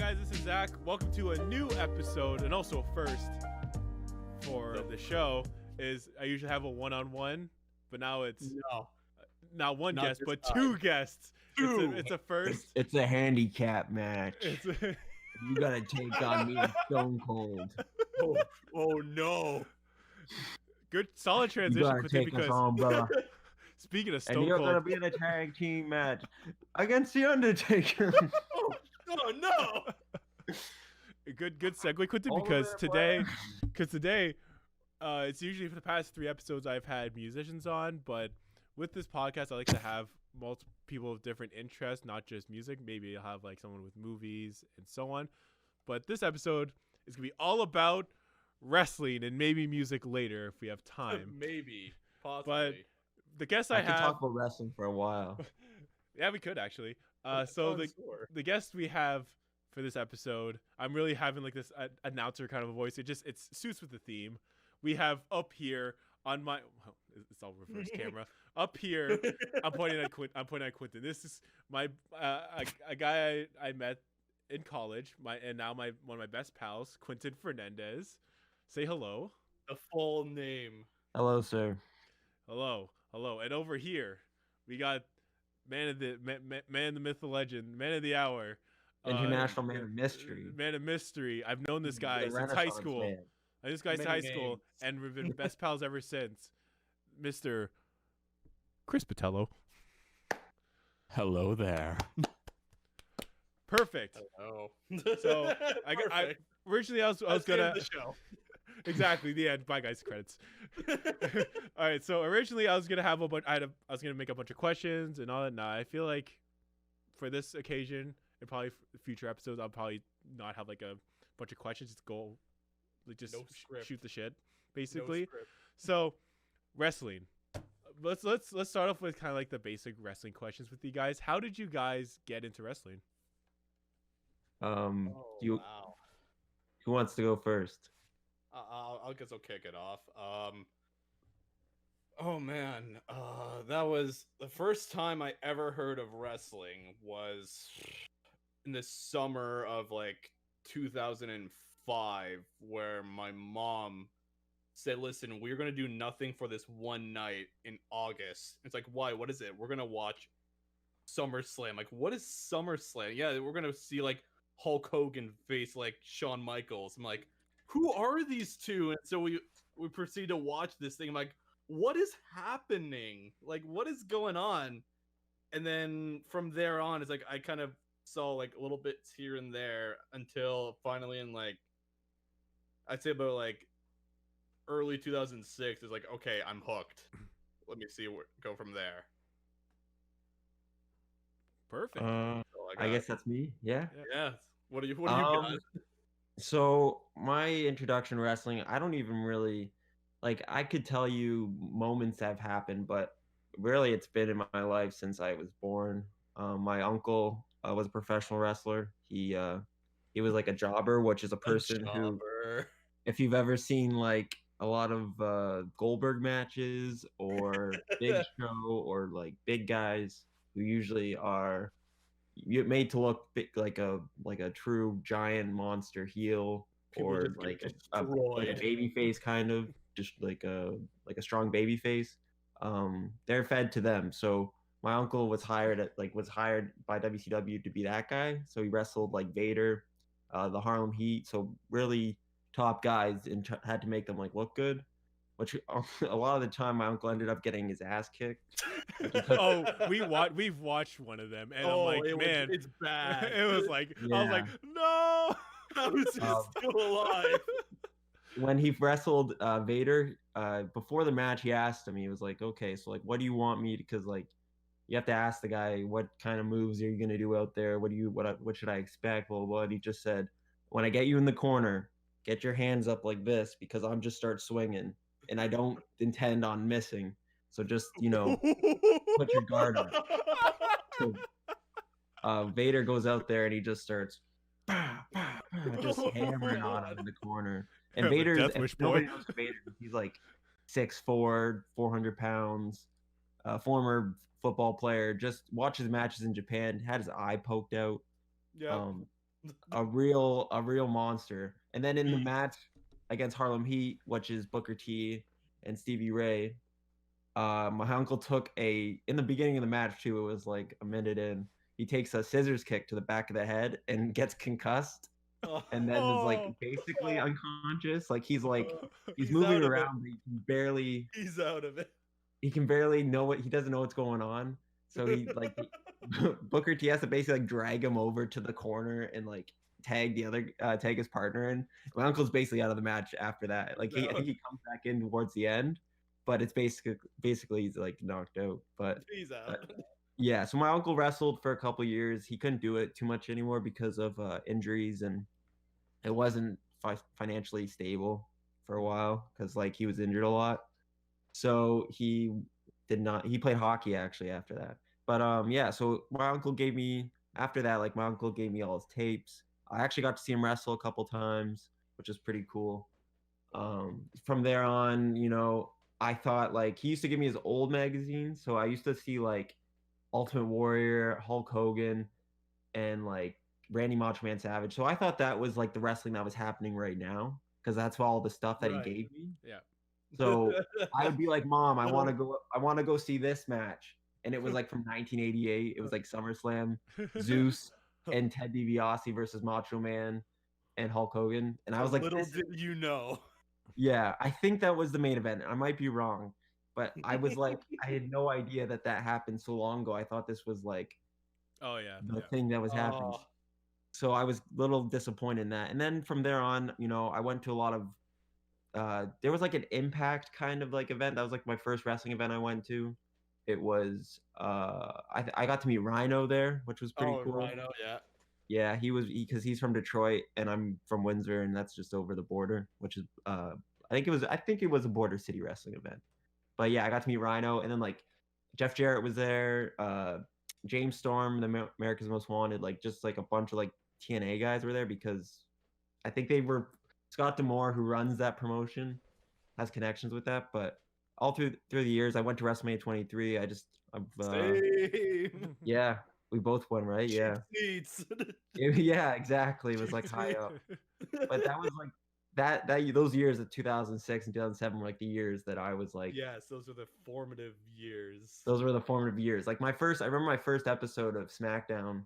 guys, this is Zach. Welcome to a new episode, and also first for the show is I usually have a one-on-one, but now it's not one guest, but two guests. It's a first. It's a handicap match. You gotta take on me Stone Cold. Oh no! Good, solid transition. You gotta take us on, brother. Speaking of Stone Cold, and you're gonna be in a tag team match against the Undertaker. Oh no! Good segue, Quinten, because today, it's usually for the past 3 episodes I've had musicians on, but with this podcast I like to have multiple people with different interests, not just music. Maybe I'll have like someone with movies and so on. But this episode is gonna be all about wrestling and maybe music later if we have time. Maybe, possibly. But the guest I could have talk about wrestling for a while. Yeah, we could actually. So the guest we have for this episode, I'm really having like this announcer kind of a voice. It suits with the theme. We have up here on my it's all reverse camera. Up here, I'm pointing at Quinten. This is my a guy I met in college. One of my best pals, Quinten Fernandes. Say hello. The full name. Hello, sir. Hello. And over here, we got man of the myth, the legend, man of the hour, international man of mystery. Man of mystery. I've known this guy since high school. And we've been best pals ever since. Mr. Chris Botelho. Hello there. Perfect. Hello. So I originally I was gonna the show. Exactly, the end. Bye guys, credits. All right, so originally I was gonna have I was gonna make a bunch of questions and all that. Now I feel like for this occasion and probably future episodes, I'll probably not have like a bunch of questions. Just go, like just shoot the shit, basically. No script. So wrestling. Let's start off with kind of like the basic wrestling questions with you guys. How did you guys get into wrestling? Wow. Who wants to go first? I guess I'll kick it off. Oh man, that was the first time I ever heard of wrestling was in the summer of like 2005, where my mom said, "Listen, we're gonna do nothing for this one night in August." It's like, why? What is it? We're gonna watch SummerSlam. Like, what is SummerSlam? Yeah, we're gonna see like Hulk Hogan face like Shawn Michaels. I'm like, who are these two? And so we proceed to watch this thing. I'm like, what is happening? Like, what is going on? And then from there on, it's like I kind of saw like little bits here and there until finally in like I'd say about like early 2006 is like, okay, I'm hooked. Let me see where go from there. Perfect. I guess that's me. Yeah. Yeah. What do you got? So my introduction to wrestling, I don't even really I could tell you moments that have happened, but really it's been in my life since I was born. My uncle was a professional wrestler. He was like a jobber, which is a person who, if you've ever seen like a lot of Goldberg matches or Big Show or like big guys who usually are made to look like a true giant monster heel, or like a baby face, kind of just like a strong baby face. They're fed to them. So my uncle was hired by WCW to be that guy. So he wrestled like Vader, the Harlem Heat. So really top guys, and had to make them like look good. Which a lot of the time my uncle ended up getting his ass kicked. We've watched one of them, and I'm like, man, it's bad. It was like, yeah. I was like, no, how is he still alive? When he wrestled Vader, before the match, he asked him. He was like, "Okay, so like, what do you want me?" Because like, you have to ask the guy, "What kind of moves are you gonna do out there? What should I expect?" Blah blah blah. And he just said, "When I get you in the corner, get your hands up like this, because I'm just start swinging, and I don't intend on missing. So just, put your guard up." So, Vader goes out there and he just starts just hammering on him in the corner. And Vader, nobody knows Vader. He's like 6'4", 400 pounds, former football player. Just watch his matches in Japan. Had his eye poked out. Yeah. a real monster. And then in the match against Harlem Heat, which is Booker T and Stevie Ray, my uncle took in the beginning of the match too, it was like a minute in, he takes a scissors kick to the back of the head and gets concussed, and then is like basically unconscious. Like he's moving around, but he's out of it. He can barely know he doesn't know what's going on. So Booker T has to basically like drag him over to the corner and like tag his partner in. My uncle's basically out of the match after that. Like I think he comes back in towards the end, but it's basically he's like knocked out. But he's out. Yeah, so my uncle wrestled for a couple years. He couldn't do it too much anymore because of injuries, and it wasn't financially stable for a while because like he was injured a lot. So he played hockey actually after that. But yeah, so my uncle gave me after that, like my uncle gave me all his tapes. I actually got to see him wrestle a couple times, which is pretty cool. From there on, I thought like he used to give me his old magazines, so I used to see like Ultimate Warrior, Hulk Hogan, and like Randy Macho Man Savage. So I thought that was like the wrestling that was happening right now because that's all the stuff that he gave me. Yeah. So I would be like, Mom, I want to go see this match. And it was like from 1988. It was like SummerSlam, Zeus and Ted DiBiase versus Macho Man and Hulk Hogan. And I was like, little did you know. Yeah, I think that was the main event. I might be wrong, but I was like, I had no idea that happened so long ago. I thought this was like, the thing that was happening. So I was a little disappointed in that. And then from there on, I went to a lot of there was like an Impact kind of like event. That was like my first wrestling event I went to. It was I got to meet Rhino there, which was pretty cool. Rhino, yeah. Yeah, because he's from Detroit and I'm from Windsor, and that's just over the border, which is I think it was a border city wrestling event. But yeah, I got to meet Rhino, and then like Jeff Jarrett was there, James Storm, the America's Most Wanted, like just like a bunch of like TNA guys were there because I think they were Scott D'Amore, who runs that promotion, has connections with that. But all through the years, I went to WrestleMania 23. Same. Yeah, we both won, right? Yeah. Yeah, exactly. It was like high up. But that was like that those years of 2006 and 2007 were like the years that I was like, yes, those were the formative years. Those were the formative years. Like I remember my first episode of SmackDown.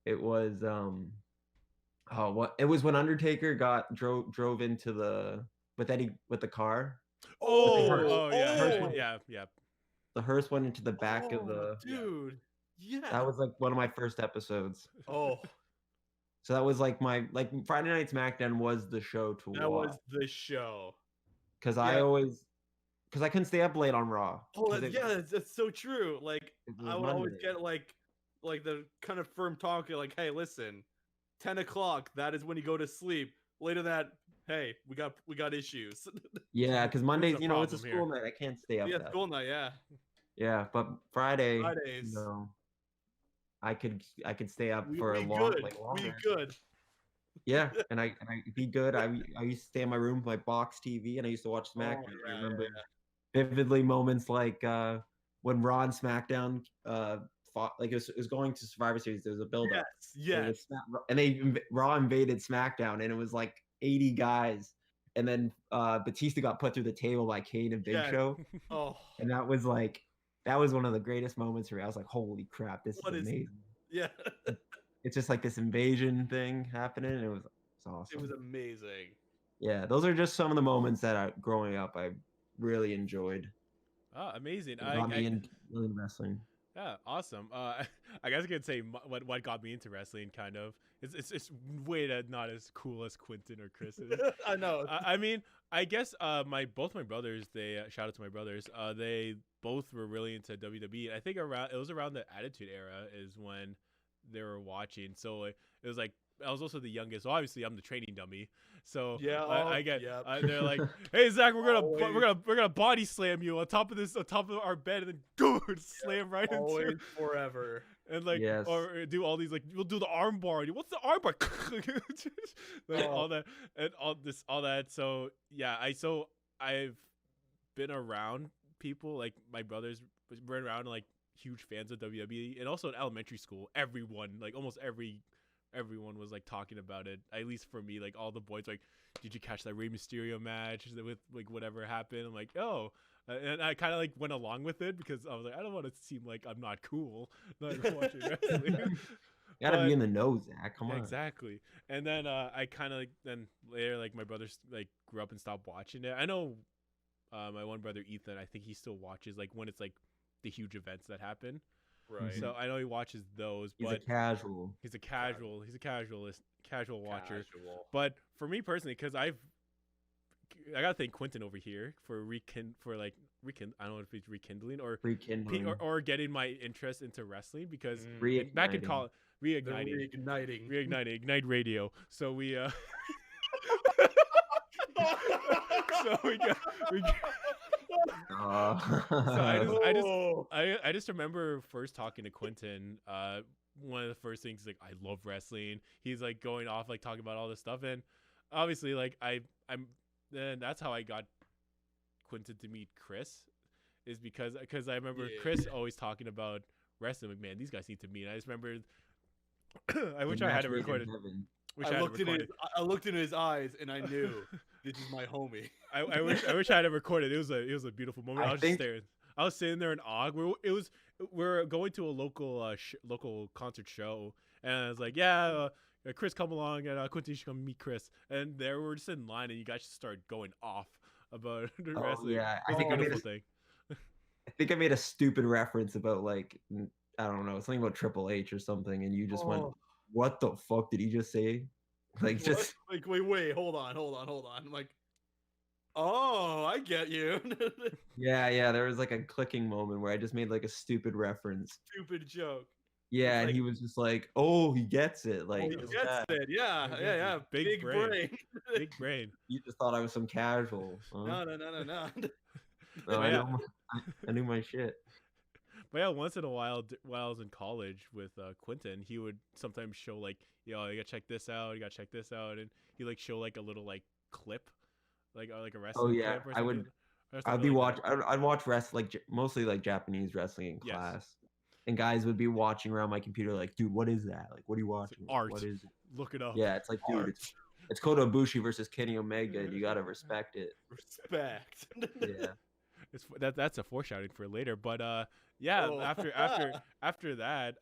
It was it was when Undertaker drove into with the car. Yeah. The hearse went into the back of the dude. Yeah. That was like one of my first episodes. Oh. So that was like my Friday Night SmackDown was the show to watch. That was the show. Because I couldn't stay up late on Raw. Oh yeah, that's so true. Like I would always get like the kind of firm talk, like, hey, listen, 10 o'clock, that is when you go to sleep. Later that, hey, we got issues. Yeah, because Mondays, it's a school night. I can't stay up. Yeah, school night, yeah. Yeah, but Fridays, I could stay up for a long, longer. We good. Yeah, and I be good. I used to stay in my room with my box TV, and I used to watch SmackDown. I remember vividly moments like when Raw and SmackDown fought, like it was going to Survivor Series. There was a build-up. Yes. And Raw invaded SmackDown, and it was like 80 guys. And then Batista got put through the table by Kane and Big Show. Oh. And that was one of the greatest moments for me. I was like, holy crap, this is amazing. Yeah. It's just like this invasion thing happening. It was awesome. It was amazing. Yeah, those are just some of the moments that growing up I really enjoyed. Oh, amazing. Got me into wrestling. Yeah, awesome. I guess I could say what got me into wrestling, kind of. It's way not as cool as Quinten or Chris is. I know. I mean, I guess both my brothers, they shout out to my brothers. They both were really into WWE. I think it was around the Attitude Era is when they were watching. So it was like I was also the youngest. So obviously, I'm the training dummy. So yeah, I get. They're like, "Hey Zach, we're gonna body slam you on top of our bed, and then slam right into forever." And or do all these we'll do the arm bar. What's the arm bar? All that and all that. So yeah, I've been around people like my brothers were around huge fans of WWE, and also in elementary school, everyone almost every everyone was like talking about it. At least for me, like all the boys like, did you catch that Rey Mysterio match with like whatever happened? I'm like, oh, and I kind of like went along with it because I was like, I don't want to seem like I'm not cool, not watching wrestling. You gotta be in the know, Zach. Come on. Exactly. And then I kind of like then later like my brothers like grew up and stopped watching it. I know my one brother Ethan, I think he still watches like when it's like the huge events that happen. Right. So I know he watches those, He's but a casual. He's a casual watcher. But for me personally, because I gotta thank Quinten over here for I don't know if it's rekindling or getting my interest into wrestling, because back in college, reigniting Ignite Radio. So we so we got so I just remember first talking to Quinten. One of the first things, like, I love wrestling. He's like going off like talking about all this stuff, and obviously like I'm then that's how I got Quinten to meet Chris, is because I remember Chris always talking about wrestling. Like, man, these guys need to meet. I just remember I wish I had it recorded. I looked into his eyes and I knew this is my homie. I wish I had it recorded. It was a beautiful moment. I was just staring. I was sitting there in awe. We're going to a local concert show, and I was like, yeah, Chris, come along, and Quinten, you should come meet Chris. And there we were just in line, and you guys just started going off about wrestling. Yeah, I think I made a stupid reference about, like, I don't know, something about Triple H or something, and you just went, what the fuck did he just say? Like, just like, wait, hold on. I'm like, oh, I get you. yeah, there was like a clicking moment where I just made like a stupid reference. Stupid joke. Yeah, and he was just like, oh, he gets it. Like, he gets it. Yeah. Big brain. Big brain. You just thought I was some casual. Huh? No. No, I knew my shit. But yeah, once in a while I was in college with Quinten, he would sometimes show like, yo, you gotta check this out, and he like show like a little like clip, like a wrestling clip or something. I'd watch wrestling, like mostly like Japanese wrestling in class, and guys would be watching around my computer like, dude, what is that? Like, what are you watching? It's art. What is it? Look it up. Yeah, it's like, dude, it's Kota Ibushi versus Kenny Omega, and you gotta respect it. Respect. Yeah. That's a foreshadowing for later, but after that,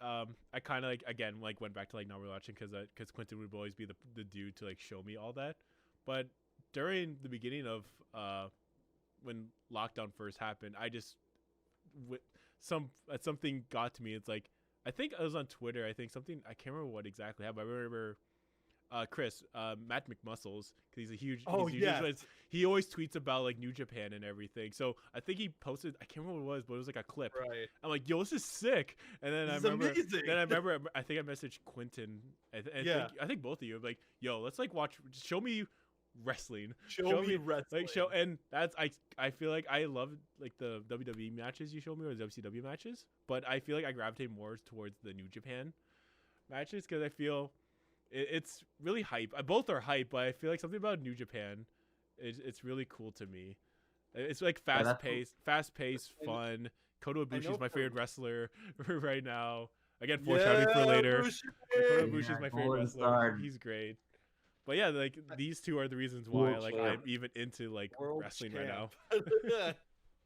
I kind of like again like went back to like not really watching because Quinten would always be the dude to like show me all that. But during the beginning of when lockdown first happened, I just something got to me. It's like, I think I was on Twitter. I think something, I can't remember what exactly happened. I remember Chris, Matt McMuscles, because he's a huge. He always tweets about like New Japan and everything. So I think he posted. I can't remember what it was, but it was like a clip. Right. I'm like, yo, this is sick. And then I remember. I think I messaged Quinten. I think both of you. I'm like, yo, let's like watch. Show me wrestling. Show me wrestling. Like and that's I feel like I love like the WWE matches you showed me, or the WCW matches, but I feel like I gravitate more towards the New Japan matches because I feel it's really hype. Both are hype, but I feel like something about New Japan, it's really cool to me. It's like fast paced, fun. Kota Ibushi is my favorite wrestler right now. Again, foreshadowing for later. Kota Ibushi is my favorite wrestler. He's great. But yeah, like these two are the reasons why like I'm even into like wrestling right now.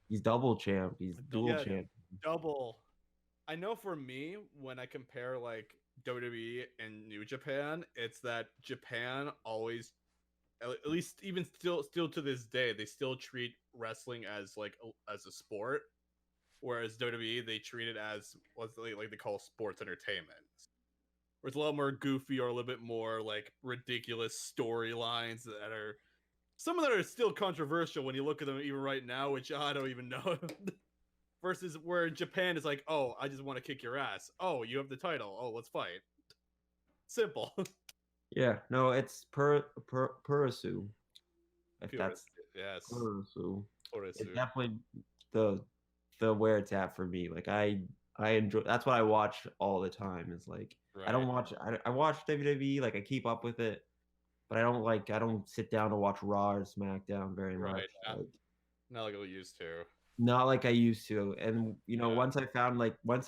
He's double champ. He's dual champ. Double. I know for me, when I compare like WWE and New Japan, it's that Japan always, at least even still to this day, they still treat wrestling as like as a sport, whereas WWE, they treat it as what they call sports entertainment. Where it's a lot more goofy or a little bit more like ridiculous storylines that are some of them are still controversial when you look at them even right now, which I don't even know. Versus where Japan is like, oh, I just want to kick your ass. Oh, you have the title. Oh, let's fight. Simple. Yeah, no, it's Purasu. If that's Purasu. It's definitely the where it's at for me. Like I enjoy. That's what I watch all the time. Is like I don't watch. I watch WWE. Like I keep up with it, but I don't sit down to watch Raw or SmackDown very much. Not like I used to. Not like I used to. And once I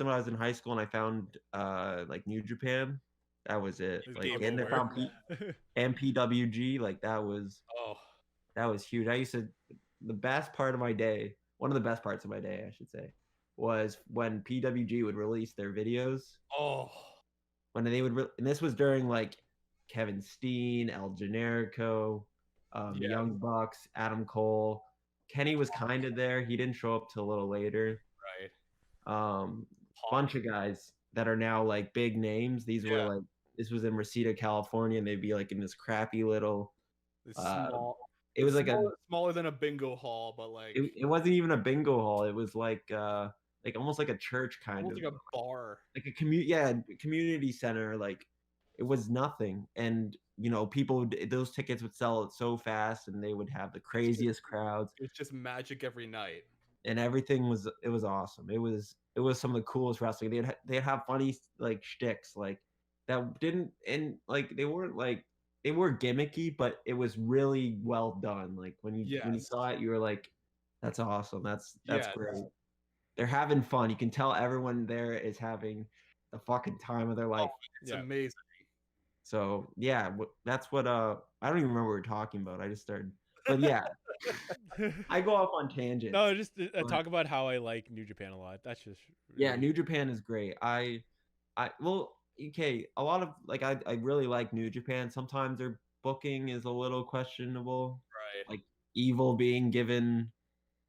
was in high school and I found like New Japan, That was it. It's Like game getting it over. from MPWG, like that was huge. The best part of my day, one of the best parts of my day, I should say, was when PWG would release their videos. Oh. When they would, and this was during like Kevin Steen, El Generico, Young Bucks, Adam Cole. Kenny was kind of there. He didn't show up till a little later. Right. Bunch of guys that are now like big names. These were like, this was in Reseda, California, and they'd be like in this crappy little small. It was like smaller than a bingo hall, but like it wasn't even a bingo hall. It was like almost like a church kind of, like a bar, like a community center. Like it was nothing, and those tickets would sell it so fast, and they would have the craziest crowds. It was just magic every night, and everything was awesome. It was some of the coolest wrestling. They'd have funny like shticks like that didn't, and like they were gimmicky, but it was really well done. Like when you saw it, you were like, that's awesome. That's great. They're having fun. You can tell everyone there is having the fucking time of their life. It's amazing. So yeah, that's what I don't even remember what we're talking about. I just started, but yeah, I go off on tangents. No, just talk about how I like New Japan a lot. That's just really... New Japan is great. Okay, a lot of like I really like New Japan. Sometimes their booking is a little questionable. Right. Like Evil being given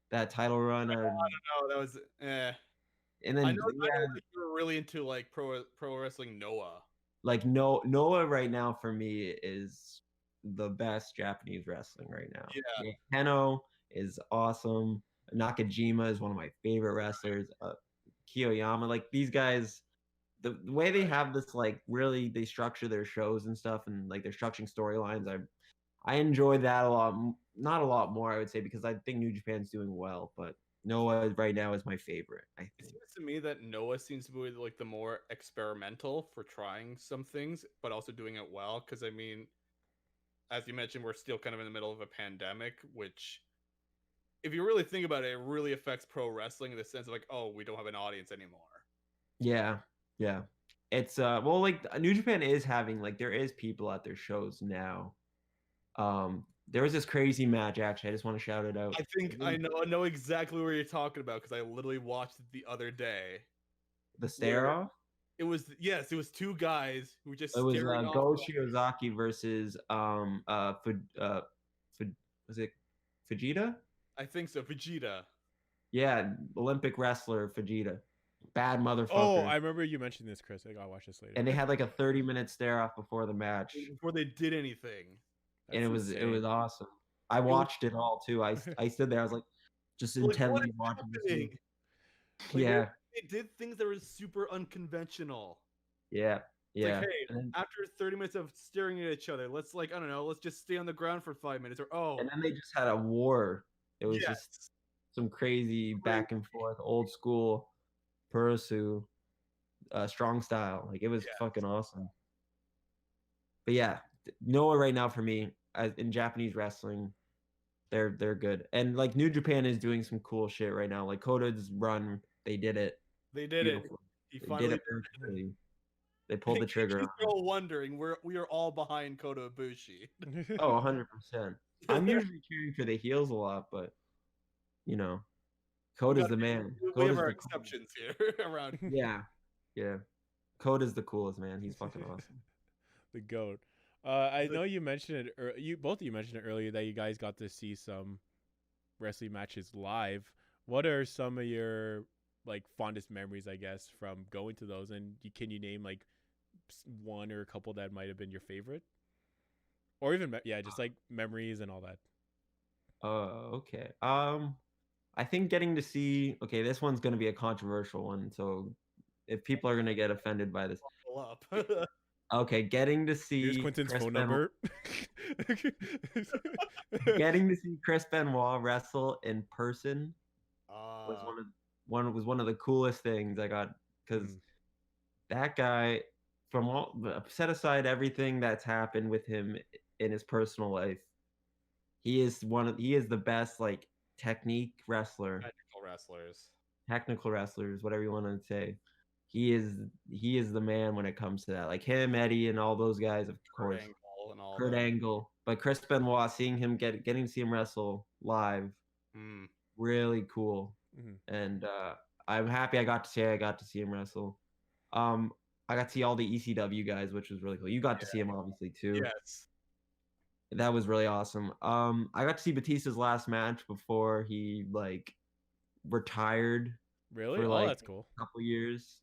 that title run. I don't know. That was And then I know you were really into like pro wrestling Noah. Like Noah right now for me is the best Japanese wrestling right now. Yeah. Kento is awesome. Nakajima is one of my favorite wrestlers. Kiyoyama, like these guys. The way they have this, like, really, they structure their shows and stuff, and like they're structuring storylines. I enjoy that a lot. Not a lot more, I would say, because I think New Japan's doing well. But Noah right now is my favorite. I think. It seems to me that Noah seems to be like the more experimental for trying some things, but also doing it well. Because I mean, as you mentioned, we're still kind of in the middle of a pandemic, which, if you really think about it, it really affects pro wrestling in the sense of like, oh, we don't have an audience anymore. Yeah. Yeah, it's well, like New Japan is having like there is people at their shows now. There was this crazy match. Actually, I just want to shout it out. I think I know exactly what you're talking about because I literally watched it the other day. The stare off. It was two guys who just. It was Go Shiozaki versus was it Fujita? I think so, Fujita. Yeah, Olympic wrestler Fujita. Bad motherfucker. Oh, I remember you mentioned this, Chris. I gotta watch this later. And they had like a 30-minute stare off before the match. Before they did anything. And it was awesome. I watched it all too. I stood there. I was like, just intently watching this. Yeah. They did things that were super unconventional. Yeah. Yeah. Like, hey, after 30 minutes of staring at each other, let's like, I don't know, let's just stay on the ground for 5 minutes. Or and then they just had a war. It was just some crazy back and forth, old school Purosu, strong style. Like it was fucking awesome. But yeah, Noah right now for me in Japanese wrestling, they're good. And like New Japan is doing some cool shit right now. Like Kota's run, they did it. They did it. He finally did it. They pulled the trigger. You're all wondering, we are all behind Kota Ibushi. Oh, 100%. I'm usually cheering for the heels a lot, but Kota's the man. We have our exceptions here around. Yeah. Kota's the coolest, man. He's fucking awesome. The GOAT. I know you mentioned it. Both of you mentioned it earlier that you guys got to see some wrestling matches live. What are some of your like fondest memories, I guess, from going to those? And can you name like one or a couple that might have been your favorite, or even just like memories and all that? Okay. I think getting to see. Okay, this one's gonna be a controversial one, so if people are gonna get offended by this, okay, getting to see. Here's Quinten's phone number. Getting to see Chris Benoit wrestle in person was one of the coolest things I got, because that guy, set aside everything that's happened with him in his personal life, he is the best like technical wrestlers, whatever you want to say. he is the man when it comes to that. Like him, Eddie, and all those guys, of course. Angle and all Kurt that. Angle, but Chris Benoit, seeing him getting to see him wrestle live, really cool. And I'm happy I got to see him wrestle. I got to see all the ECW guys, which was really cool. You got to see him obviously too. Yes. That was really awesome. I got to see Batista's last match before he like retired. Really? For, like, that's cool. A couple years.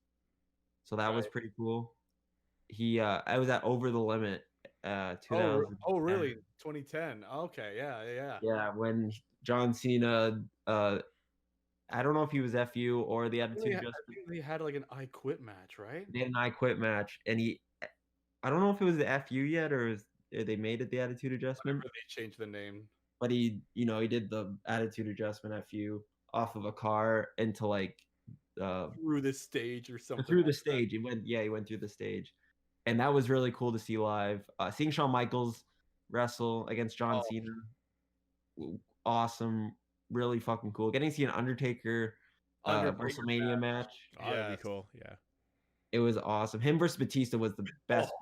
So that was pretty cool. I was at Over the Limit 2000. Oh, really? 2010. Okay, yeah. Yeah, when John Cena I don't know if he was FU or the Attitude Adjustment. I think they had like an I Quit match, right? They had an I Quit match, and I don't know if it was the FU yet or they made it the Attitude Adjustment. They changed the name. But he did the Attitude Adjustment FU off of a car into like through the stage or something. Through the stage, he went through the stage, and that was really cool to see live. Seeing Shawn Michaels wrestle against John Cena, awesome, really fucking cool. Getting to see an Undertaker WrestleMania match. Oh, that'd be cool. Yeah, it was awesome. Him versus Batista was the best.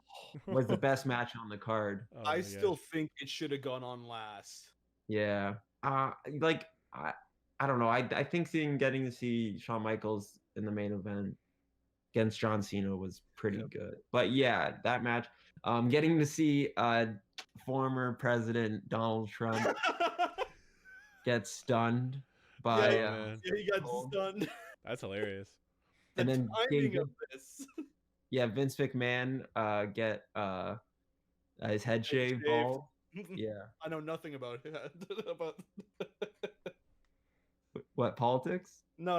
Was the best match on the card. I still think it should have gone on last. Yeah, like I don't know. I think getting to see Shawn Michaels in the main event against John Cena was pretty good. But yeah, that match. Getting to see former President Donald Trump get stunned by he got stunned. That's hilarious. And then timing of this. Yeah, Vince McMahon get his head shaved bald. Yeah. I know nothing about it. about what, politics? No.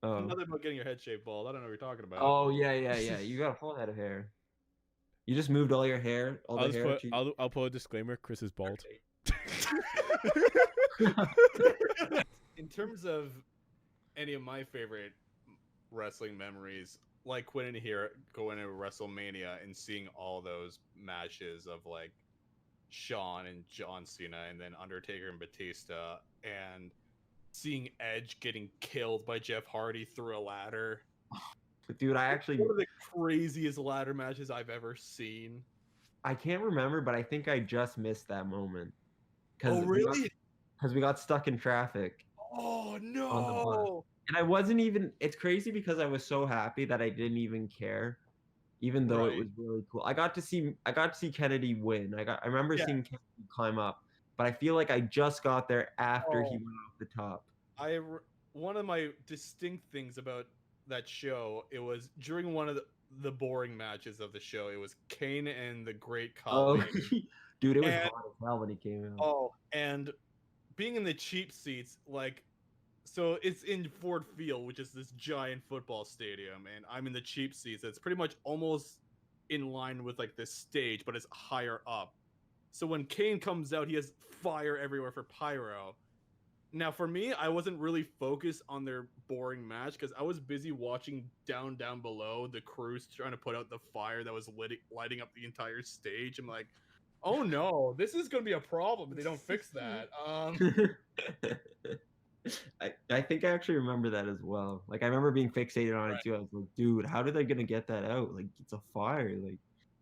Oh. Nothing about getting your head shaved bald. I don't know what you're talking about. Oh yeah. You got a full head of hair. You just moved all your hair. I'll put a disclaimer. Chris is bald. In terms of any of my favorite wrestling memories, like Quinten here going to WrestleMania and seeing all those matches of like Shawn and John Cena and then Undertaker and Batista, and seeing Edge getting killed by Jeff Hardy through a ladder. Dude, one of the craziest ladder matches I've ever seen. I can't remember, but I think I just missed that moment. Oh, really? Because we got stuck in traffic. Oh, no. And I wasn't even, it's crazy because I was so happy that I didn't even care, even though it was really cool. I got to see Kennedy win. I remember seeing Kennedy climb up, but I feel like I just got there after he went off the top. One of my distinct things about that show, it was during one of the boring matches of the show, it was Kane and the Great Khali. Oh, dude, it was hot as hell when he came out. Oh, and being in the cheap seats, like, so it's in Ford Field, which is this giant football stadium, and I'm in the cheap seats. It's pretty much almost in line with like this stage, but it's higher up. So when Kane comes out, he has fire everywhere for pyro. Now, for me, I wasn't really focused on their boring match because I was busy watching down below the crews trying to put out the fire that was lighting up the entire stage. I'm like, oh no, this is going to be a problem if they don't fix that. I think I actually remember that as well. Like, I remember being fixated on it too. I was like, dude, how are they going to get that out? Like, it's a fire. Like,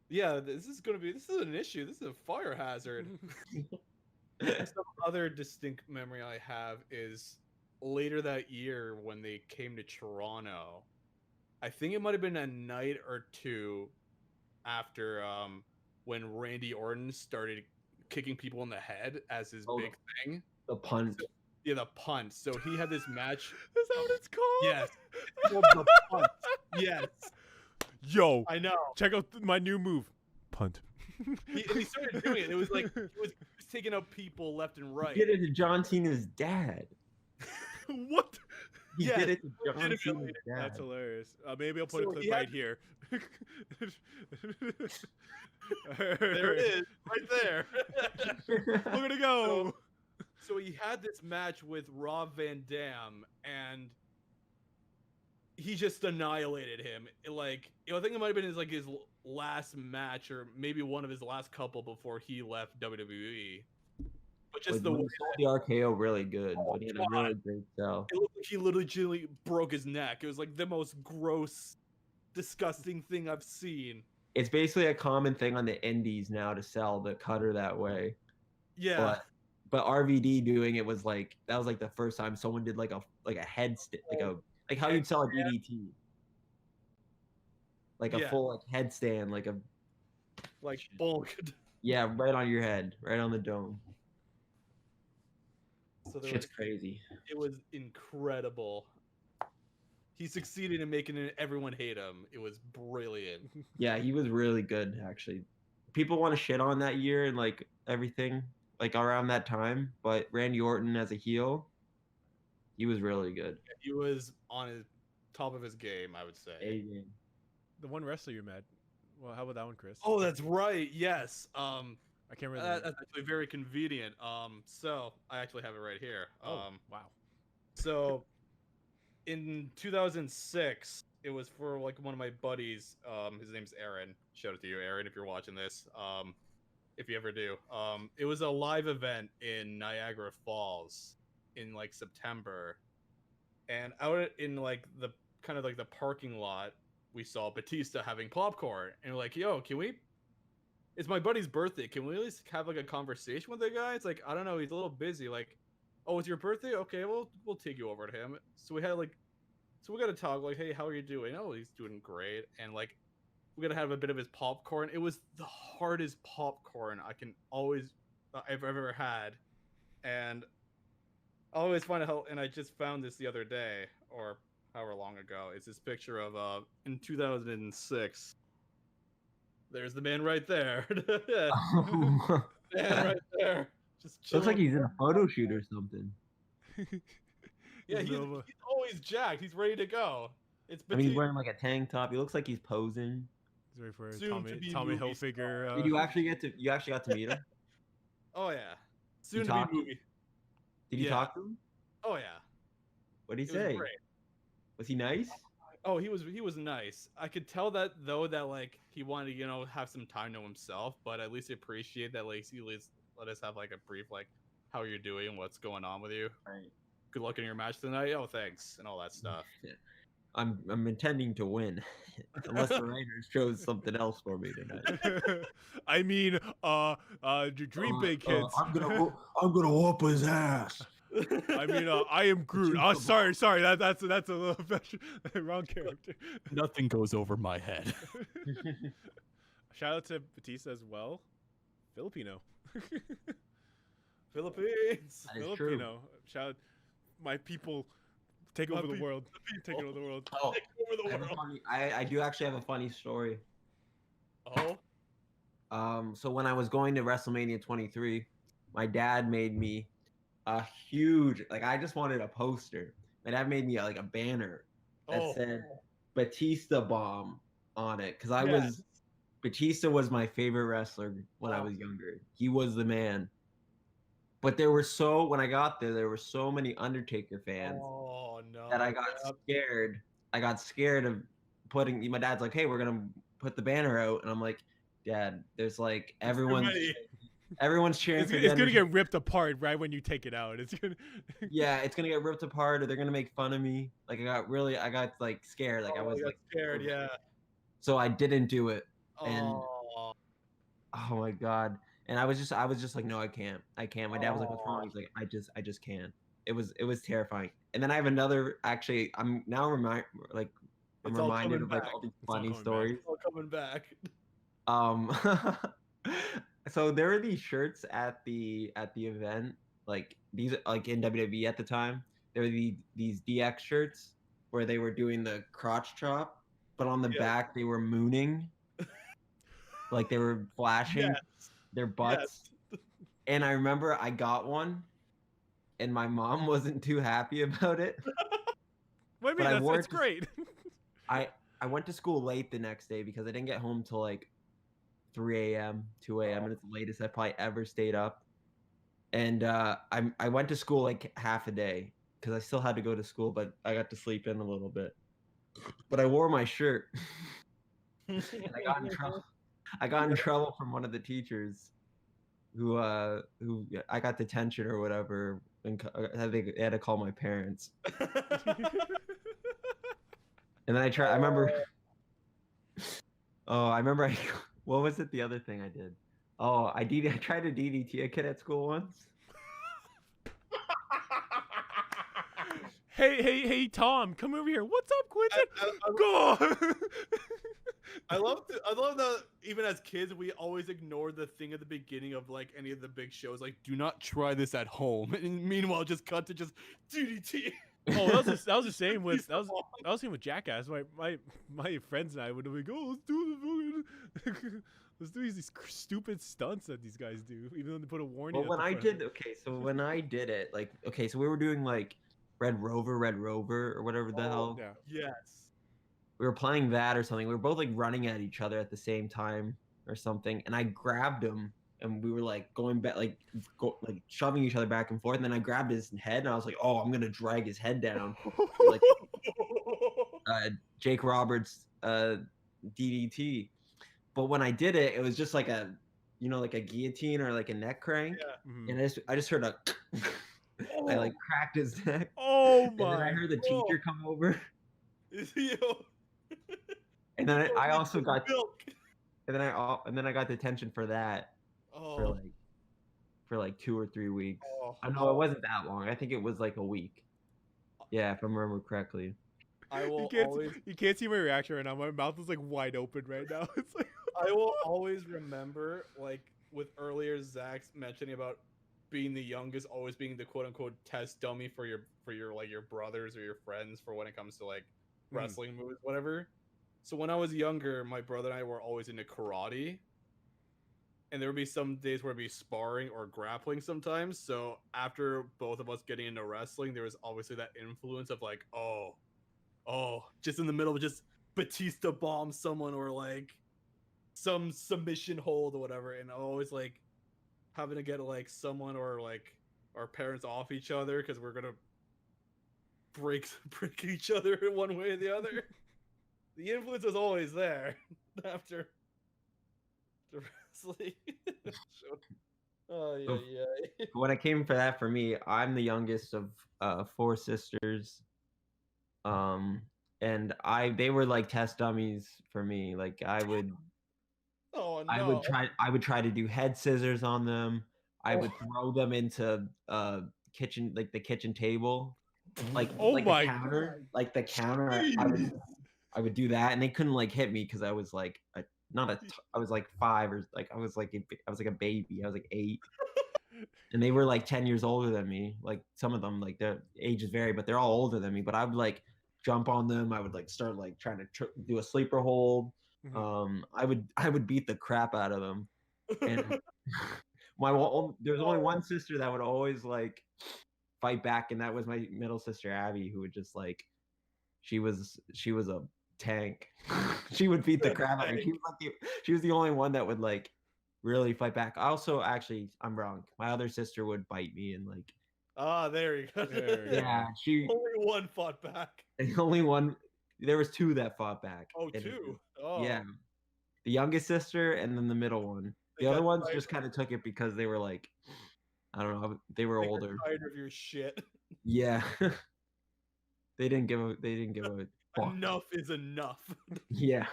yeah, this is an issue. This is a fire hazard. Some other distinct memory I have is later that year when they came to Toronto. I think it might have been a night or two after when Randy Orton started kicking people in the head as his big thing. The punt. So, the punt. So he had this match. Is that what it's called? Yes. It's called the punt. Yes. Yo. I know. Check out my new move. Punt. He started doing it. It was like he was taking out people left and right. He did it to John Cena's dad. What? He did it to John Cena's dad. That's hilarious. Maybe I'll put a clip right here. There it is, right there. We're gonna go. So he had this match with Rob Van Dam, and he just annihilated him. I think it might have been his last match, or maybe one of his last couple before he left WWE. But just Like, the when way he sold the RKO really good. Oh, But he had a God. really great sell. it looked like he literally broke his neck. It was like the most gross, disgusting thing I've seen. It's basically a common thing on the indies now to sell the cutter that way. Yeah. But RVD doing it was like that was like the first time someone did like a head like how you'd sell a DDT. Like a full like headstand, like bulk. Yeah, right on your head, right on the dome. So Shit's crazy. It was incredible. He succeeded in making everyone hate him. It was brilliant. Yeah, he was really good actually. People want to shit on that year and like everything like around that time, but Randy Orton as a heel, he was really good. He was on his top of his game, I would say. A-game. The one wrestler you met. Well, how about that one, Chris? Oh, that's right. Yes. I can't remember. That's actually very convenient. So I actually have it right here. Wow. So in 2006, it was for like one of my buddies. His name's Aaron. Shout out to you, Aaron, if you're watching this. If you ever do. It was a live event in Niagara Falls in like September, and out in like the kind of like the parking lot, we saw Batista having popcorn, and we're like, "Yo, can we? It's my buddy's birthday. Can we at least have like a conversation with the guy?" It's like, I don't know, he's a little busy. Like, oh, it's your birthday? Okay, we'll take you over to him. So we got to talk. Like, hey, how are you doing? Oh, he's doing great. And like, we got to have a bit of his popcorn. It was the hardest popcorn I've ever had, and I always find it how. And I just found this the other day, or however long ago. It's this picture of in 2006. There's the man right there. Man right there. Just chilling. Looks like he's in a photo shoot or something. Yeah, he's always jacked. He's ready to go. I mean, he's wearing like a tank top. He looks like he's posing. He's ready for a Tommy Hilfiger. Did you actually got to meet him? Oh yeah. Soon to be movie. Did you talk to him? Oh yeah. What did he say? Was he nice? Oh, he was nice. I could tell that though that like he wanted to have some time to himself, but at least appreciate that like he let us have like a brief like how you're doing, what's going on with you. Right. Good luck in your match tonight. Oh, thanks, and all that stuff. Yeah. I'm intending to win, unless the writers chose something else for me tonight. I mean, dream big, kids. I'm gonna whoop his ass. I mean, I am Groot. Oh, sorry. That's a little wrong character. Nothing goes over my head. Shout out to Batista as well. Filipino. Philippines. That is Filipino. true. Shout out my people. Take over the world. Take over the world. Oh, Take over the world. I do actually have a funny story. Oh. So when I was going to WrestleMania 23, my dad made me a huge, like, I just wanted a poster. My dad made me like a banner that said Batista Bomb on it, because Batista was my favorite wrestler when I was younger. He was the man. But when I got there were so many Undertaker fans that I got scared. I got scared of my dad's like, hey, we're going to put the banner out. And I'm like, Dad, there's like everyone's cheering for it's gonna get ripped apart right when you take it out. It's gonna it's gonna get ripped apart, or they're gonna make fun of me. Like I got like scared. Like I was like scared, yeah. So I didn't do it. And oh my God. And I was just like, no, I can't. My dad was like, what's wrong? He's like, I just can't. It was terrifying. And then I have another. Actually, I'm now reminded of like all these funny stories. It's all coming back. So there were these shirts at the event, like these, like in WWE at the time. There were these DX shirts where they were doing the crotch chop, but on the back they were mooning, like they were flashing their butts. Yes. And I remember I got one, and my mom wasn't too happy about it. What do you mean? That's great. I went to school late the next day because I didn't get home till like 3 a.m., 2 a.m., and it's the latest I probably ever stayed up. And I went to school like half a day because I still had to go to school, but I got to sleep in a little bit. But I wore my shirt. And I got in trouble. I got in trouble from one of the teachers. who I got detention or whatever, and they had to call my parents. And then I remember. Oh, I remember. What was it? The other thing I did. Oh, I tried to DDT a kid at school once. Hey, Tom, come over here. What's up, Quinten? Go. I love that even as kids we always ignore the thing at the beginning of like any of the big shows, like do not try this at home. And meanwhile, just cut to just DDT. Oh, that was the same with that was the same with Jackass. My friends and I would be go, let's do these stupid stunts that these guys do, even though they put a warning. Well, when I did it, like, okay, so we were doing like Red Rover, or whatever the hell. Yeah. Yes. We were playing that or something. We were both like running at each other at the same time or something, and I grabbed him, and we were like going back, like shoving each other back and forth. And then I grabbed his head, and I was like, "Oh, I'm gonna drag his head down," like Jake Roberts DDT. But when I did it, it was just like a, like a guillotine or like a neck crank, and I just heard a. I like cracked his neck. Oh my! And then I heard the teacher come over. And then I also got milk. And then I got detention for that for like 2 or 3 weeks. I know it wasn't that long. I think it was like a week. Yeah, if I remember correctly. You can't see my reaction right now. My mouth is like wide open right now. It's like I will always remember, like with earlier Zach's mentioning about being the youngest, always being the quote unquote test dummy for your like your brothers or your friends for when it comes to like wrestling moves, whatever. So when I was younger, my brother and I were always into karate, and there would be some days where it'd be sparring or grappling sometimes. So after both of us getting into wrestling, there was obviously that influence of like, oh, just in the middle of just Batista bomb someone or like some submission hold or whatever, and always like having to get like someone or like our parents off each other because we're gonna break each other in one way or the other. The influence is always there after the wrestling. Oh yeah. When it came for that, for me, I'm the youngest of 4 sisters. And they were like test dummies for me. Like I would try to do head scissors on them. I would throw them into the kitchen table. Like the counter. Like the counter. I would do that, and they couldn't like hit me because I was like I was like 5 or like I was like a baby. I was like 8. And they were like 10 years older than me. Like some of them, like their ages vary, but they're all older than me. But I would like jump on them. I would like start like trying to do a sleeper hold. I would beat the crap out of them. And there was only one sister that would always like fight back, and that was my middle sister Abby, who would just like she was a tank. She would beat the crap out of me. She was the only one that would like really fight back. Also, actually, I'm wrong. My other sister would bite me and like. There you go. Yeah, she only one fought back. Only one. There was 2 that fought back. Oh, 2. Oh. Yeah, the youngest sister and then the middle one. The other ones just kind of took it because they were like, I don't know, they were older. Tired of your shit. Yeah. They didn't give a fuck. Enough is enough. Yeah.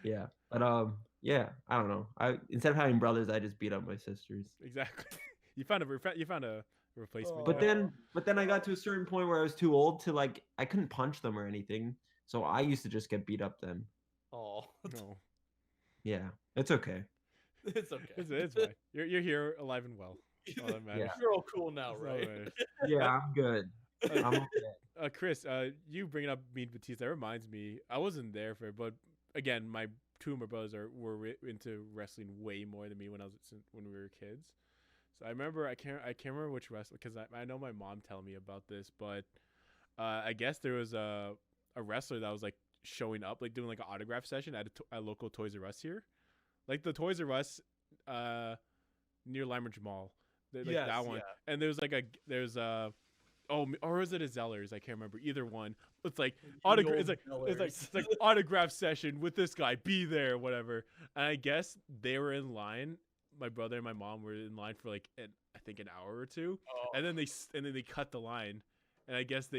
Yeah. But yeah, I don't know. Instead of having brothers, I just beat up my sisters. Exactly. You found a replacement. But then I got to a certain point where I was too old to like I couldn't punch them or anything. So I used to just get beat up then. Oh. No. Yeah. It's okay. It's okay. It's fine. You're here alive and well. Yeah. You're all cool now, right? Yeah, I'm good. I'm okay. Chris, you bringing up Mean Batista, that reminds me. I wasn't there for it, but again, 2 of my brothers were into wrestling way more than me when we were kids. So I remember I can't remember which wrestler, because I know my mom telling me about this, but I guess there was a wrestler that was like showing up, like doing like an autograph session at a local Toys R Us here, like the Toys R Us near Limeridge Mall. That one. Yeah. And there's or was it a Zellers? I can't remember. Either one. It's like The it's old like autograph session with this guy. Be there, whatever. And I guess they were in line. My brother and my mom were in line for like I think an hour or two, and then they cut the line, and I guess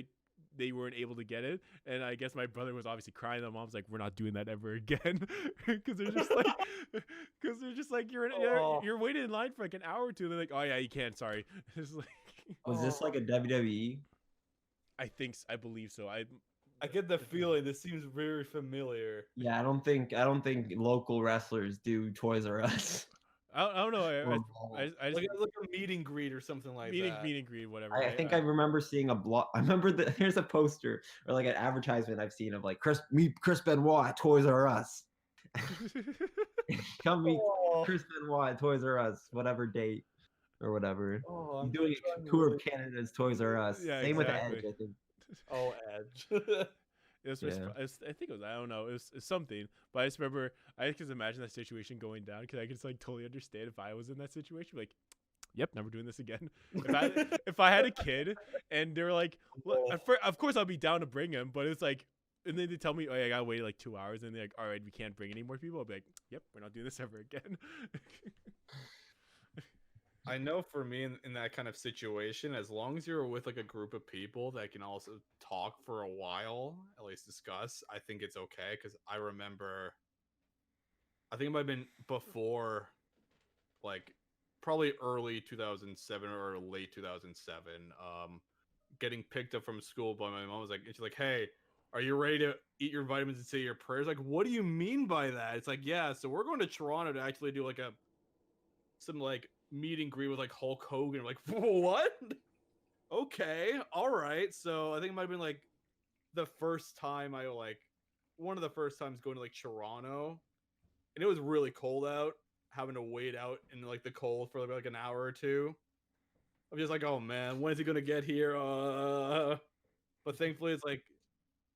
they weren't able to get it, and I guess my brother was obviously crying. My mom's like, "We're not doing that ever again," because they're just like you're waiting in line for like an hour or two. They're like, "Oh yeah, you can't. Sorry." It's like, Was this like a WWE? I believe so. I get the feeling this seems very familiar. Yeah, I don't think local wrestlers do Toys R Us. I don't know. I just Like a meet and greet or something like that. meet and greet, whatever. I think I remember seeing a blog. I remember here's a poster or like an advertisement I've seen of like Chris Benoit at Toys R Us. Come meet Chris Benoit at Toys R Us, whatever date or whatever. Oh, He's doing a tour of Canada's Toys R Us. Yeah, Same exactly. with Edge, I think. Oh, Edge. I think it was, I don't know, it was something, but I just remember, I just imagine that situation going down, because I could just like totally understand if I was in that situation, like, yep, never doing this again. If I had a kid and they were like, of course I'll be down to bring him, but it's like, and then they tell me, oh yeah, I gotta wait like 2 hours, and they're like, all right, we can't bring any more people. I'll be like, yep, we're not doing this ever again. I know for me in that kind of situation, as long as you're with like a group of people that can also talk for a while, at least discuss, I think it's okay. Because I remember, I think it might have been before, like probably early 2007 or late 2007, getting picked up from school by my mom. Was like, she's like, hey, are you ready to eat your vitamins and say your prayers? Like, what do you mean by that? It's like, yeah, so we're going to Toronto to actually do like some like meet and greet with like Hulk Hogan. I'm like, what? Okay, all right. So I think it might have been like the first time one of the first times going to like Toronto, and it was really cold out, having to wait out in like the cold for like an hour or two. I'm just like, oh man, when is he gonna get here? But thankfully it's like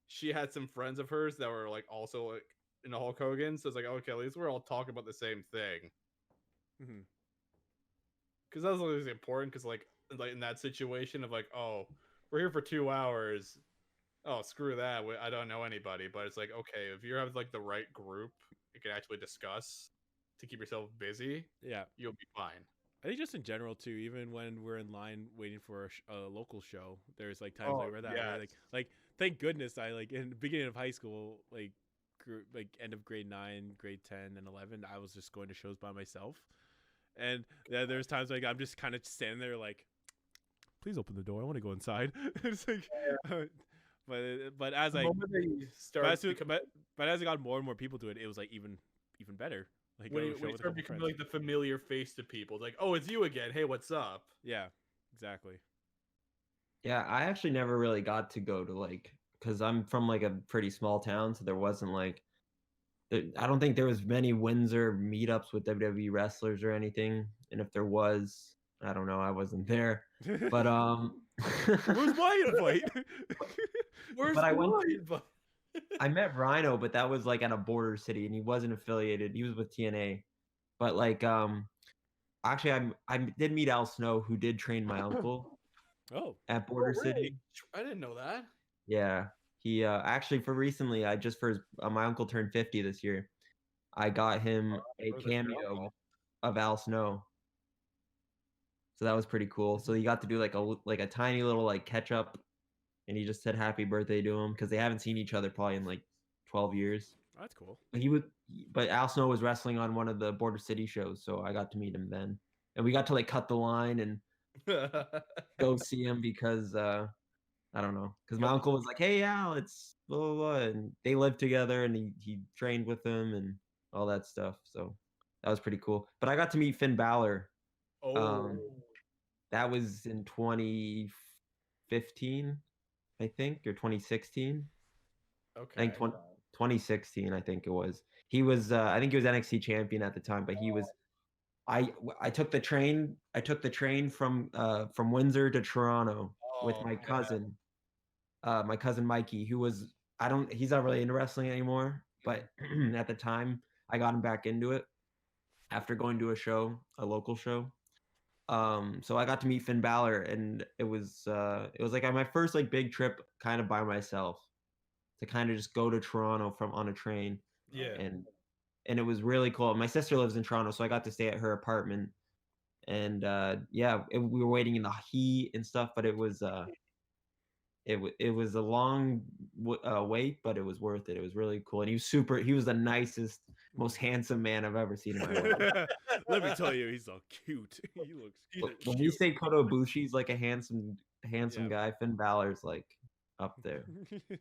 she had some friends of hers that were like also like in the Hulk Hogan, so it's like, okay, at least we're all talking about the same thing. Mm-hmm. Because that was always important, because like in that situation of like, oh, we're here for 2 hours, oh, screw that, I don't know anybody. But it's like, okay, if you have like the right group you can actually discuss to keep yourself busy, yeah, you'll be fine. I think just in general too, even when we're in line waiting for a local show, there's like times like where that way, like thank goodness I like in the beginning of high school, like end of grade 9, grade 10 and 11, I was just going to shows by myself. And there's times like I'm just kind of standing there like, please open the door, I want to go inside. It's like, but as I got more and more people to it, it was like even better. Like when you start becoming like the familiar face to people, it's like, oh, it's you again. Hey, what's up? Yeah, exactly. Yeah, I actually never really got to go to like, because I'm from like a pretty small town, so there wasn't like, I don't think there was many Windsor meetups with WWE wrestlers or anything. And if there was, I don't know, I wasn't there. But where's my invite? Where's my invite? I met Rhino, but that was like at a border city, and he wasn't affiliated. He was with TNA. But like, actually, I did meet Al Snow, who did train my uncle. At Border City. I didn't know that. Yeah. He actually my uncle turned 50 this year. I got him a cameo of Al Snow. So that was pretty cool. So he got to do like a tiny little like catch up, and he just said happy birthday to him because they haven't seen each other probably in like 12 years. That's cool. But Al Snow was wrestling on one of the Border City shows, so I got to meet him then. And we got to like cut the line and go see him because I don't know, because my uncle was like, hey, Al, it's blah, blah, blah. And they lived together, and he trained with him and all that stuff. So that was pretty cool. But I got to meet Finn Balor. That was in 2015, I think, or 2016. Okay. I think 2016, I think it was. He was, I think he was NXT champion at the time, but he was. I took the train. I took the train from Windsor to Toronto with my cousin. My cousin Mikey, who was he's not really into wrestling anymore, but at the time I got him back into it after going to a local show. So I got to meet Finn Balor, and it was like my first like big trip, kind of by myself, to kind of just go to Toronto from on a train, Yeah. and it was really cool. My sister lives in Toronto, so I got to stay at her apartment, and we were waiting in the heat and stuff, but it was it was a long wait, but it was worth it. It was really cool, and he was the nicest, most handsome man I've ever seen in my life. Let me tell you, he's so cute. He looks cute. When we say Kota Ibushi's like a handsome Yeah. guy, Finn Balor's like up there.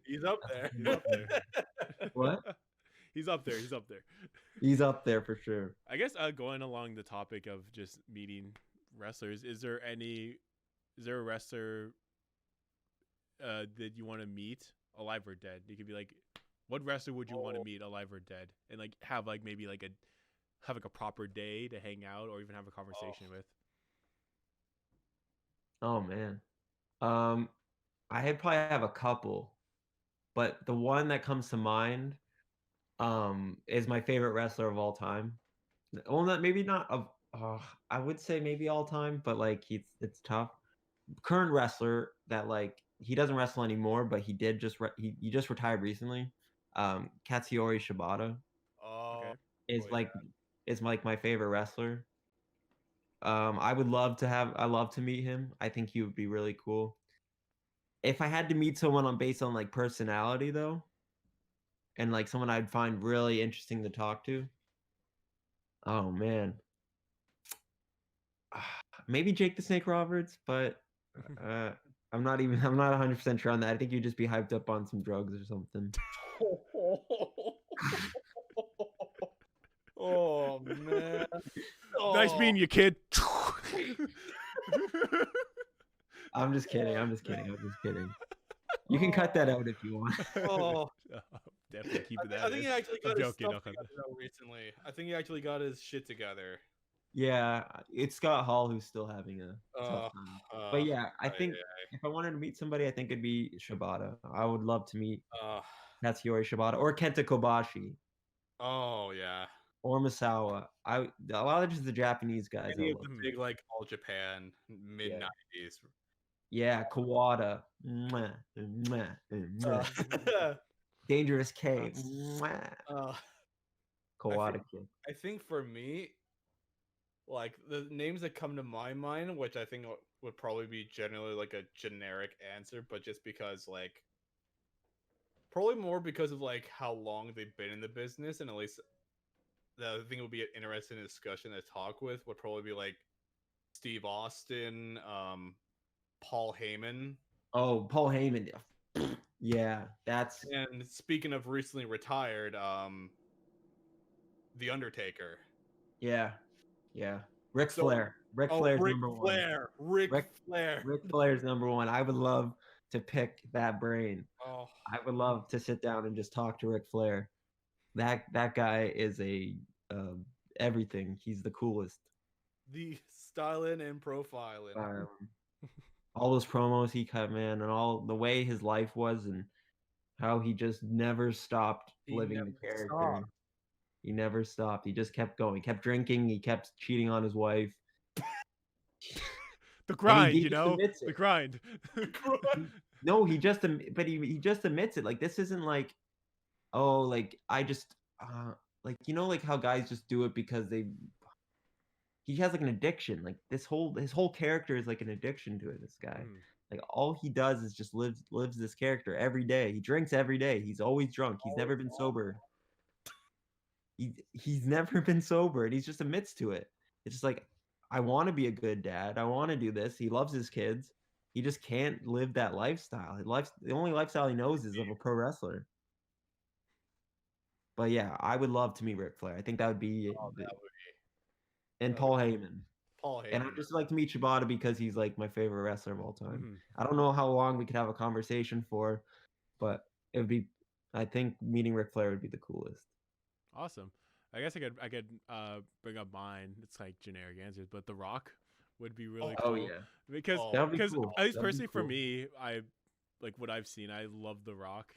He's up there. He's up there. What? He's up there. He's up there. He's up there for sure. I guess going along the topic of just meeting wrestlers, is there a wrestler that you want to meet, alive or dead? You could be like, what wrestler would you want to meet, alive or dead, and like have like maybe like a proper day to hang out or even have a conversation with? Oh man. Probably have a couple, but the one that comes to mind is my favorite wrestler of all time. Well, maybe not of I would say maybe all time, but like it's tough. Current wrestler that like he doesn't wrestle anymore, but he did just he just retired recently. Katsuyori Shibata Okay. is like my favorite wrestler. I love to meet him. I think he would be really cool. If I had to meet someone based on like personality though, and like someone I'd find really interesting to talk to. Oh man. Maybe Jake the Snake Roberts, but I'm not 100% sure on that. I think you'd just be hyped up on some drugs or something. Oh man. Nice meeting you, kid. I'm just kidding. You can cut that out if you want. Oh. Definitely keep it that. I think he actually got his joking, stuff together recently. I think he actually got his shit together. Yeah, it's Scott Hall who's still having a tough time. But yeah, I think if I wanted to meet somebody, I think it'd be Shibata. I would love to meet Katsuyori Shibata or Kenta Kobashi. Oh yeah. Or Misawa. A lot of just the Japanese guys. Any of the big like All Japan mid-90s. Yeah, Kawada. Mwah, mwah, mwah. Dangerous K. Kawada Kid. I think for me, like the names that come to my mind, which I think would probably be generally like a generic answer, but just because like probably more because of like how long they've been in the business, and at least the thing would be an interesting discussion to talk with would probably be like Steve Austin, Paul Heyman. Oh, Paul Heyman. Yeah, that's. And speaking of recently retired, The Undertaker. Yeah. Ric Flair. Ric Flair's number one. Ric Flair. Ric Flair's number one. I would love to pick that brain. Oh. I would love to sit down and just talk to Ric Flair. That guy is everything. He's the coolest. The styling and profiling. All those promos he cut, man, and all the way his life was, and how he just never stopped living the character. He never stopped. He just kept going. He kept drinking. He kept cheating on his wife. The grind, the grind. No, he just admits it. Like, this isn't like, oh, like I just like, like how guys just do it because he has like an addiction. Like his whole character is like an addiction to it. This guy, like all he does is just lives this character every day. He drinks every day. He's always drunk. He's never been sober. He's never been sober, and he just admits to it. It's just like, I want to be a good dad. I want to do this. He loves his kids. He just can't live that lifestyle. The only lifestyle he knows is of a pro wrestler. But yeah, I would love to meet Ric Flair. I think that would be. And Paul Heyman. And I'd just like to meet Shibata because he's like my favorite wrestler of all time. Mm-hmm. I don't know how long we could have a conversation for, but it would be. I think meeting Ric Flair would be the coolest. Awesome. I guess I could bring up mine. It's like generic answers, but The Rock would be really cool. Oh yeah. Because cool. At least personally for me, I like what I've seen. I love The Rock.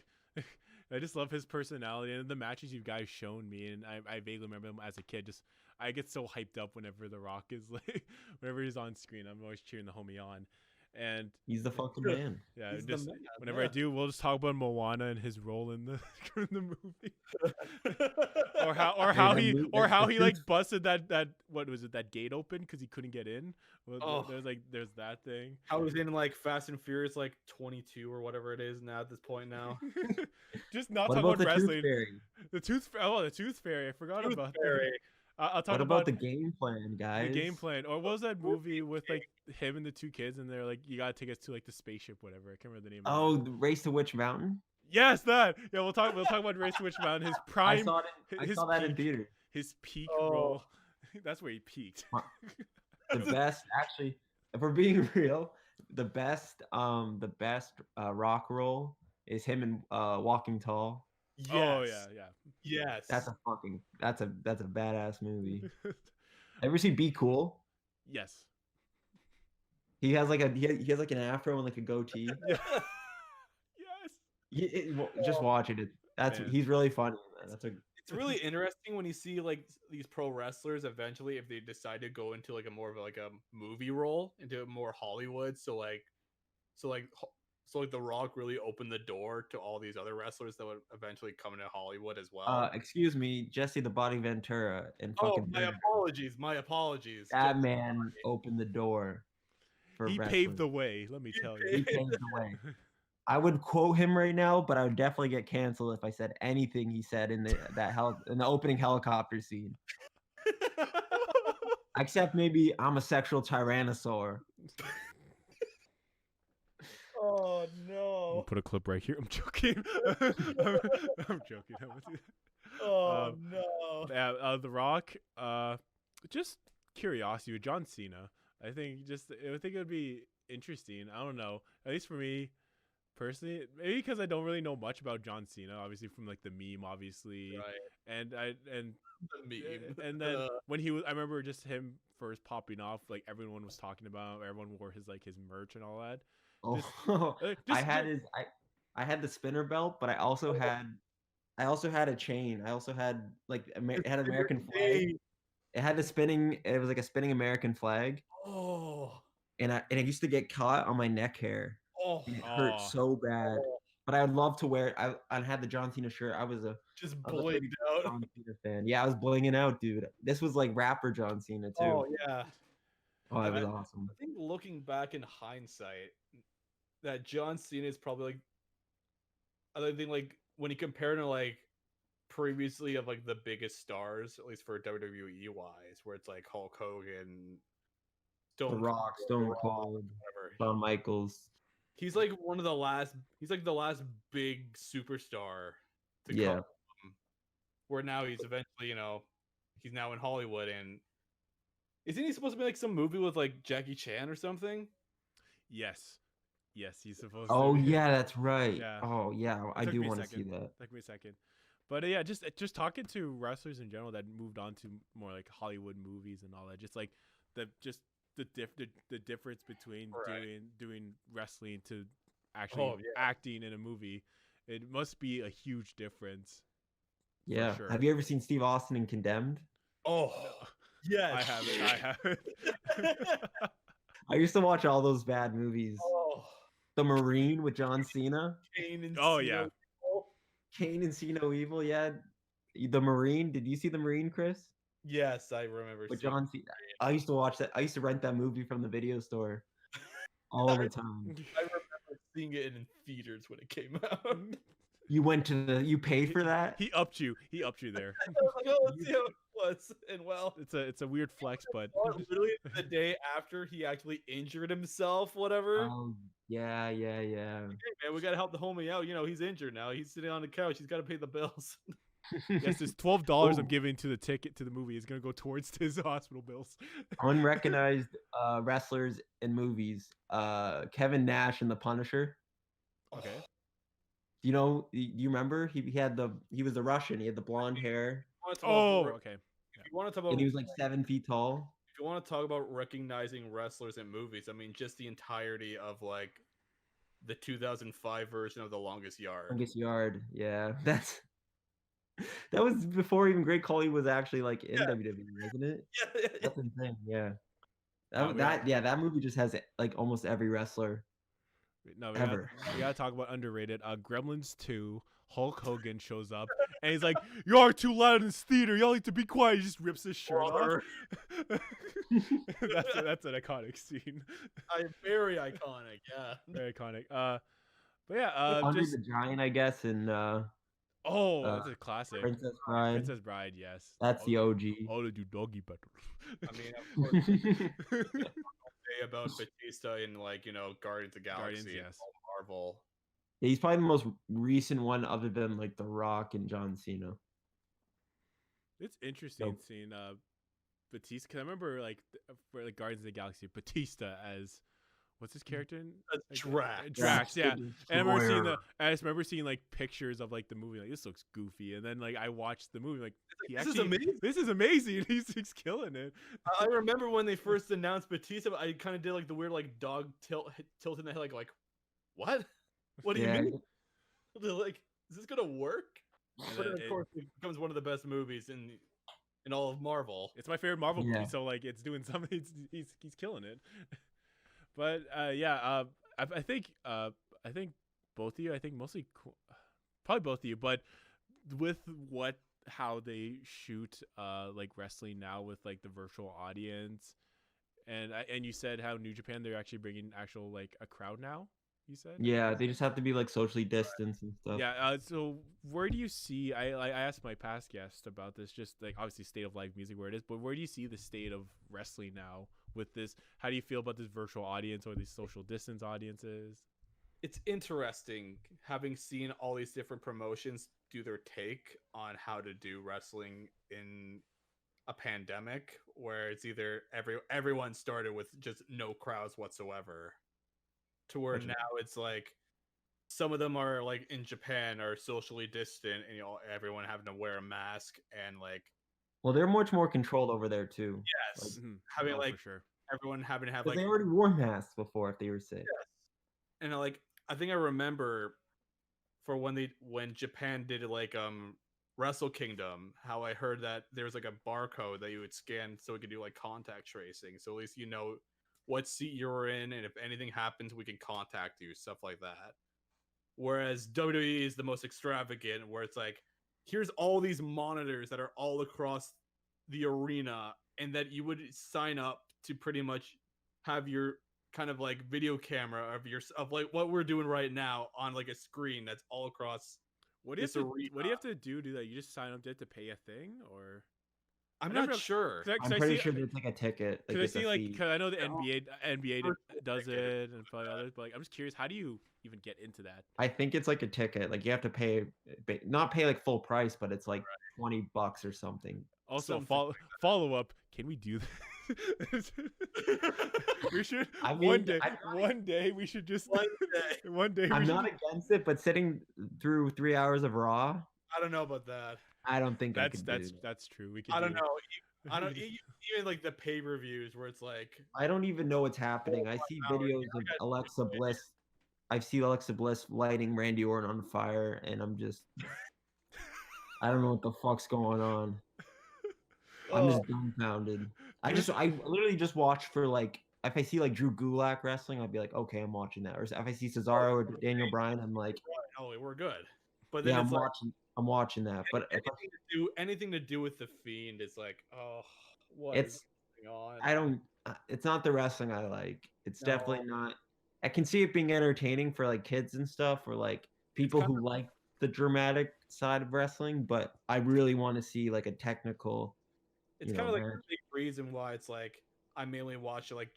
I just love his personality and the matches you guys shown me, and I vaguely remember him as a kid. Just I get so hyped up whenever The Rock is like, whenever he's on screen. I'm always cheering the homie on, and He's the fucking man. yeah, He's the just man, whenever I do, we'll just talk about Moana and his role in the in the movie, or how he like busted that what was it, that gate open because he couldn't get in. Well, there's that thing. How he's in like Fast and Furious like 22 or whatever it is now at this point now. Just not What talking about about the wrestling. Tooth Fairy? The Tooth Fairy. I forgot Tooth about Fairy. that. I'll talk What about the game plan, guys? the game plan. Or what was that movie with like him and the two kids and they're like, you gotta take us to like the spaceship, whatever. I can't remember the name. Oh, of it. the Race to Witch Mountain. Yes, that. Yeah, we'll talk about Race to Witch Mountain. His prime. I saw that in theater. His peak role. That's where he peaked. The best, actually, if we're being real, the best rock role is him in Walking Tall. Yes. Oh yeah. Yes. That's a badass movie. Ever see Be Cool? Yes. He has like an afro and like a goatee. Yeah. Just watch it. He's really funny. It's really interesting when you see like these pro wrestlers eventually, if they decide to go into like a more of like a movie role, into more Hollywood. So The Rock really opened the door to all these other wrestlers that would eventually come into Hollywood as well. Excuse me, Jesse the Body Ventura and fucking. My apologies. That man opened the door. He paved the way. Let me tell you. He paved the way. I would quote him right now, but I would definitely get canceled if I said anything he said in the opening helicopter scene. Except maybe I'm a sexual tyrannosaur. Oh no! I'll put a clip right here. I'm joking. I'm joking. Oh no! The Rock. Just curiosity with John Cena. I think it would be interesting. I don't know. At least for me. Personally, maybe because I don't really know much about John Cena, obviously from like the meme, obviously, right. and the meme. and then when I remember just him first popping off, like everyone was talking about, everyone wore his merch and all that. I had the spinner belt, but I also had a chain. I also had it had an American flag. It had it was like a spinning American flag. Oh, and it used to get caught on my neck hair. Oh, it hurt so bad. But I would love to wear it. I had the John Cena shirt. I was blinged out. John Cena fan. Yeah, I was blinging out, dude. This was like rapper John Cena too. Oh yeah. Oh, that was awesome. I think looking back in hindsight, that John Cena is probably like, I think like when you compare to like previously of like the biggest stars, at least for WWE wise, where it's like Hulk Hogan, The Rock, Stone Cold, Shawn Michaels. He's like one of the last. He's like the last big superstar to come. Where now he's eventually, he's now in Hollywood, and isn't he supposed to be like some movie with like Jackie Chan or something? Yes, he's supposed. Oh to. Yeah, that's right. Yeah. Oh yeah, I do want to see that. Took me a second, but yeah, just talking to wrestlers in general that moved on to more like Hollywood movies and all that. Just like the difference between doing wrestling to actually acting in a movie, it must be a huge difference. Yeah. Sure. Have you ever seen Steve Austin in Condemned? Oh, yes. I haven't. I used to watch all those bad movies. Oh. The Marine with John Cena. Kane and See No Evil. Yeah. The Marine. Did you see The Marine, Chris? Yes, I remember. With John Cena. I used to watch that. I used to rent that movie from the video store all the time. I remember seeing it in theaters when it came out. You paid for that? He upped you there. I was like, oh, let's see how it was. And well, it's a weird flex, but literally the day after he actually injured himself, whatever. Oh, yeah. Hey, man, we gotta help the homie out. He's injured now. He's sitting on the couch. He's got to pay the bills. Yes, this $12 I'm giving to the ticket to the movie is gonna go towards his hospital bills. Unrecognized wrestlers in movies. Kevin Nash and The Punisher. Okay. Do you remember? He was a Russian. He had the blonde hair. Okay. If you want to talk about, and he was like 7 feet tall. If you want to talk about recognizing wrestlers in movies, I mean, just the entirety of like the 2005 version of The Longest Yard. Longest Yard, yeah. That was before even Great Khali was actually like in Yeah. WWE, wasn't it? Yeah. That's insane. Yeah. We That movie just has like almost every wrestler ever. we gotta talk about underrated. Gremlins 2. Hulk Hogan shows up and he's like, "You are too loud in this theater. Y'all need to be quiet." He just rips his shirt off. That's an iconic scene. Very iconic. Yeah. Very iconic. But yeah, Andre just the Giant, I guess, and that's a classic. Princess Bride. Princess Bride, yes. That's the OG. All to do doggy battle. I mean, of course, say about Batista in like Guardians of the Galaxy, Guardians, yes. Marvel. Yeah, he's probably the most recent one, other than like The Rock and John Cena. It's interesting seeing Batista, because I remember like for like Guardians of the Galaxy, Batista as what's his character in? Drax. Drax, yeah. And I just remember seeing like pictures of like the movie, like this looks goofy, and then like I watched the movie, like this is amazing. He's killing it. I remember when they first announced Batista, I kind of did like the weird like dog tilt in the head, like what? What do you mean? Like, is this gonna work? But of course, it becomes one of the best movies in all of Marvel. It's my favorite Marvel movie, so like it's doing something. He's killing it. But I think both of you. I think mostly probably both of you. But with how they shoot like wrestling now with like the virtual audience, and you said how New Japan, they're actually bringing actual like a crowd now. You said? Yeah, they just have to be like socially distanced and stuff. Yeah. So where do you see? I asked my past guest about this, just like obviously state of live music where it is, but where do you see the state of wrestling now with this? How do you feel about this virtual audience or these social distance audiences? It's interesting having seen all these different promotions do their take on how to do wrestling in a pandemic, where it's either everyone started with just no crowds whatsoever, to where now it's like some of them are like in Japan are socially distant and everyone having to wear a mask and like. Well, they're much more controlled over there too. Yes, having like for sure. Everyone having to have like they already wore masks before if they were sick. Yes. And like I think I remember for when Japan did like Wrestle Kingdom, how I heard that there's like a barcode that you would scan so we could do like contact tracing, so at least what seat you're in, and if anything happens, we can contact you, stuff like that. Whereas WWE is the most extravagant, where it's like, here's all these monitors that are all across the arena, and that you would sign up to pretty much have your kind of like video camera of like what we're doing right now on like a screen that's all across. What do you have to do that? You just sign up to pay a thing, or? I'm not sure. I'm pretty sure it's like a ticket. Because I know the NBA does it and probably others, but like I'm just curious, how do you even get into that? I think it's like a ticket. Like you have to pay, not pay like full price, but it's like $20 or something. Also, follow up. Can we do this? We should. I mean, one day we should just. One day. I'm not against it, but sitting through 3 hours of Raw. I don't know about that. I don't think that's true. We can. I don't know. I don't even like the pay-per-views where it's like I don't even know what's happening. I see videos of Alexa Bliss. I see Alexa Bliss lighting Randy Orton on fire, and I'm just I don't know what the fuck's going on. I'm just dumbfounded. I literally just watch for like if I see like Drew Gulak wrestling, I'd be like, okay, I'm watching that. Or if I see Cesaro or Daniel Bryan, I'm like, oh, we're good. But then yeah, I'm watching that. But anything to do with the Fiend is like, oh, what is going on? I don't. It's not the wrestling I like. It's definitely not. I can see it being entertaining for like kids and stuff, or like people who like the dramatic side of wrestling. But I really want to see like a technical. It's kind of like the big reason why it's like I mainly watch like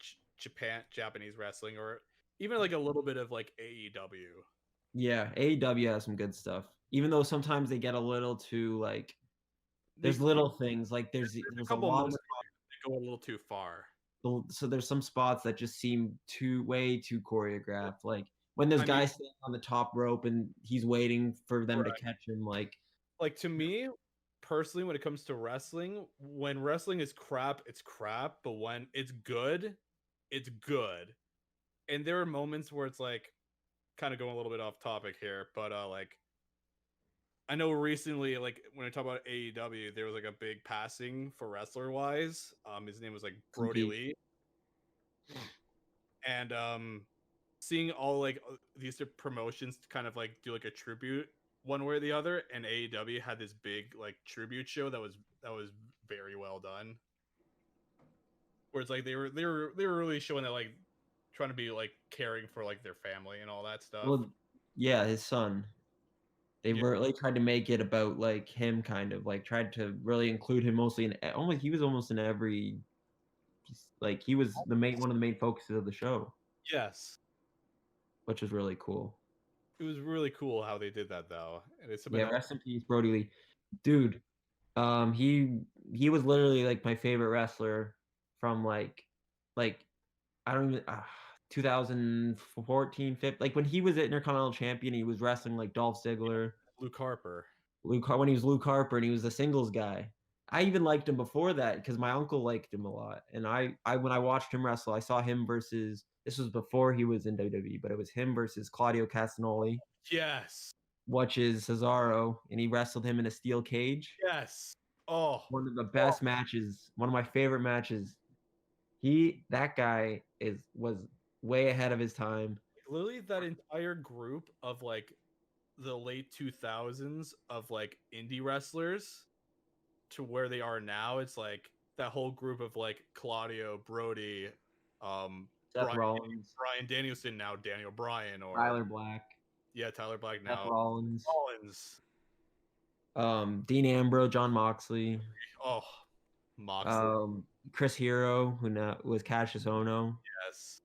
Japanese wrestling, or even like a little bit of like AEW. Yeah, AEW has some good stuff. Even though sometimes they get a little too like, there's little things like there's a couple of spots that go a little too far. So there's some spots that just seem way too choreographed. Like when this guy standing on the top rope and he's waiting for them to catch him. Like to me personally, when it comes to wrestling, when wrestling is crap, it's crap. But when it's good, it's good. And there are moments where it's like, kind of going a little bit off topic here, but like I know recently, like when I talk about AEW, there was like a big passing for wrestler wise. His name was like Brody Lee, and seeing all like these promotions kind of like do like a tribute one way or the other, and AEW had this big like tribute show that was very well done. Where it's like they were really showing that like trying to be like caring for like their family and all that stuff. Well, yeah, his son. They really tried to make it about like him, kind of like tried to really include him mostly in he was almost in every, like he was one of the main focuses of the show. Yes, which was really cool. It was really cool how they did that though. And it's rest in peace, Brody Lee, dude. He was literally like my favorite wrestler from like I don't even 2014, 15, like when he was at Intercontinental Champion, he was wrestling like Dolph Ziggler, Luke Harper. When he was Luke Harper, and he was the singles guy. I even liked him before that because my uncle liked him a lot. And I when I watched him wrestle, I saw him versus, this was before he was in WWE, but it was him versus Claudio Castagnoli. Yes. Which is Cesaro, and he wrestled him in a steel cage. Yes. Oh, one of the best matches, one of my favorite matches. That guy was way ahead of his time. Literally, that entire group of like the late 2000s of like indie wrestlers to where they are now, it's like that whole group of like Claudio, Brody, Brian Danielson, now Daniel Bryan, or Tyler Black. Yeah, Tyler Black now. Seth Rollins. Rollins. Dean Ambrose, John Moxley. Oh, Moxley. Chris Hero, who now was Cassius Ohno. Yes.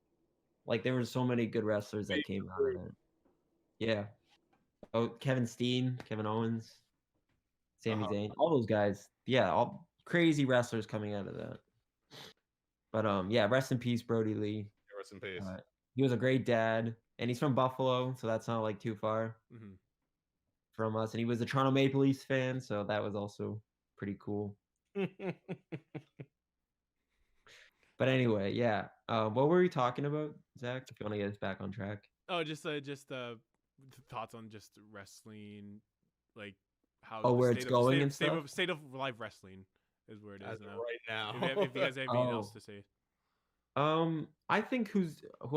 Like there were so many good wrestlers that came out of it. Yeah. Oh, Kevin Steen, Kevin Owens, Sami Zayn, all those guys. Yeah, all crazy wrestlers coming out of that. But yeah, rest in peace, Brody Lee. Rest in peace. He was a great dad, and he's from Buffalo, so that's not like too far from us. And he was a Toronto Maple Leafs fan, so that was also pretty cool. But anyway, yeah. What were we talking about, Zach? If you want to get us back on track. Oh, just thoughts on just wrestling, like how where it's going and stuff. State of live wrestling is where it is now. Right now. If you guys have anything else to say. I think who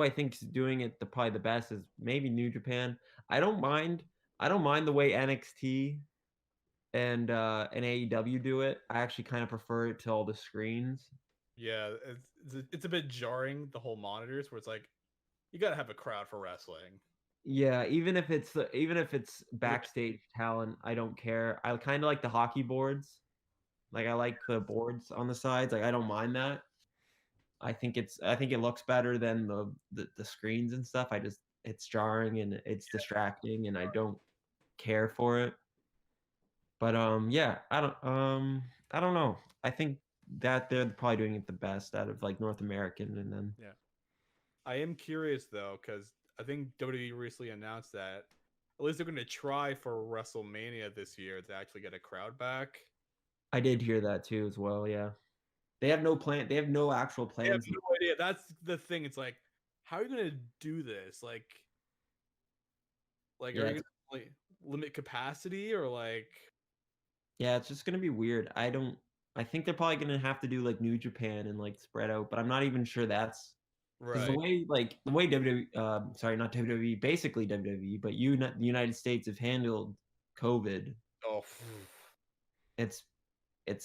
I think is doing it probably the best is maybe New Japan. I don't mind the way NXT and AEW do it. I actually kind of prefer it to all the screens. Yeah, it's a bit jarring, the whole monitors, where it's like you gotta have a crowd for wrestling. Yeah, even if it's backstage talent, I don't care. I kind of like the hockey boards. Like I like the boards on the sides. Like I don't mind that. I think it looks better than the screens and stuff. It's jarring and it's distracting, and I don't care for it. But yeah, I don't know. I think that they're probably doing it the best out of like North American, and then yeah. I am curious though, because I think WWE recently announced that at least they're going to try for WrestleMania this year to actually get a crowd back. I did hear that too as well. Yeah, they have no plan. They have no actual plans. They have no idea. That's the thing. It's like, how are you going to do this? Like, are you going to like limit capacity or like? Yeah, it's just going to be weird. I think they're probably going to have to do like New Japan and like spread out, but I'm not even sure that's right. The way WWE, sorry, not WWE, basically WWE, but the United States have handled COVID. Oh, it's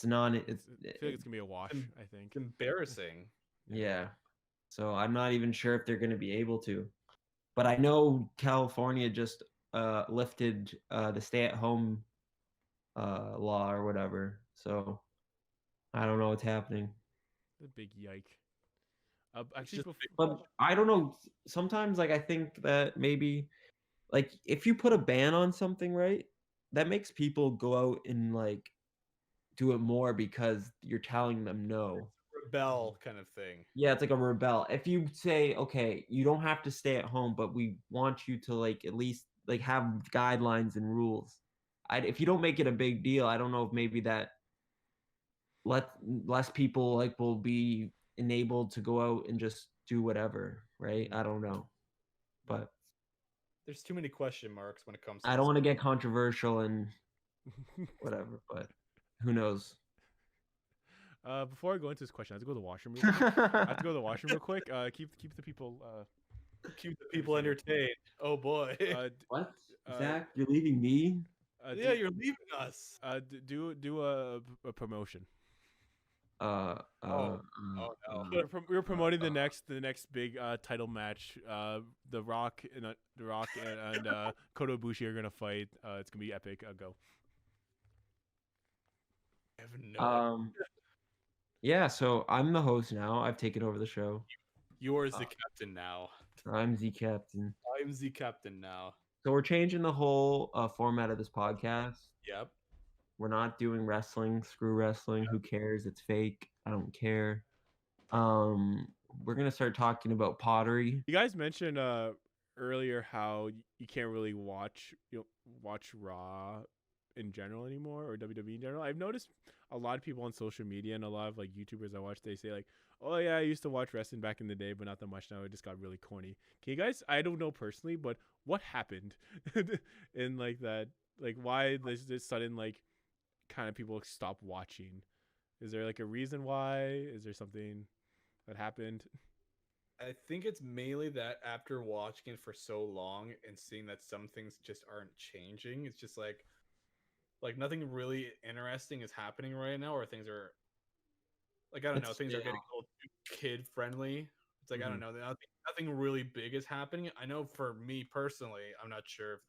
not. I feel like it's gonna be a wash. I think it's embarrassing. Yeah, so I'm not even sure if they're going to be able to. But I know California just lifted the stay-at-home law or whatever. So I don't know what's happening. The big yike. Actually, but I don't know. Sometimes, like I think that maybe, like if you put a ban on something, right, that makes people go out and like do it more because you're telling them no. Rebel kind of thing. Yeah, it's like a rebel. If you say, okay, you don't have to stay at home, but we want you to like at least like have guidelines and rules. If you don't make it a big deal, I don't know if maybe that less people like will be enabled to go out and just do whatever, right? I don't know, but there's too many question marks when it comes to I don't want to get controversial and whatever. But who knows? Before I go into this question, I have to go to the washroom real quick. I have to go to the washroom real quick. Keep the people entertained. Oh boy. What? Zach, you're leaving me? Yeah, you're leaving us. Do a promotion. No. We're promoting the next big title match. The Rock and Kota Ibushi are gonna fight. It's gonna be epic. Go. I have no. Yeah. So I'm the host now. I've taken over the show. You're the captain now. I'm the captain. I'm the captain now. So we're changing the whole format of this podcast. Yep. We're not doing wrestling. Screw wrestling. Yep. Who cares? It's fake. I don't care. We're gonna start talking about pottery. You guys mentioned earlier how you can't really watch Raw in general anymore, or WWE in general. I've noticed a lot of people on social media and a lot of like YouTubers I watch, they say like, oh yeah, I used to watch wrestling back in the day, but not that much now. It just got really corny. Can you guys, I don't know personally, but what happened in like that, like why this sudden like kind of people stop watching? Is there like a reason why? Is there something that happened? I think it's mainly that after watching it for so long and seeing that some things just aren't changing, it's just like nothing really interesting is happening right now, or things are like, I don't know, things are getting a little too kid friendly. It's like, I don't know, nothing really big is happening. I know for me personally, I'm not sure if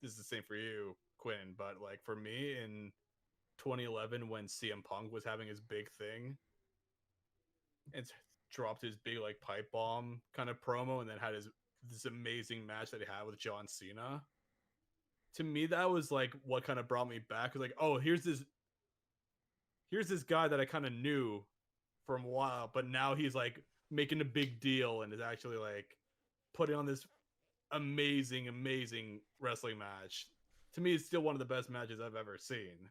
this is the same for you, Quinn, but like for me in 2011 when CM Punk was having his big thing and dropped his big like pipe bomb kind of promo and then had this amazing match that he had with John Cena. To me, that was like what kind of brought me back. It was like, oh, here's this guy that I kind of knew from a while, but now he's like making a big deal and is actually like putting on this amazing wrestling match. To me, it's still one of the best matches I've ever seen.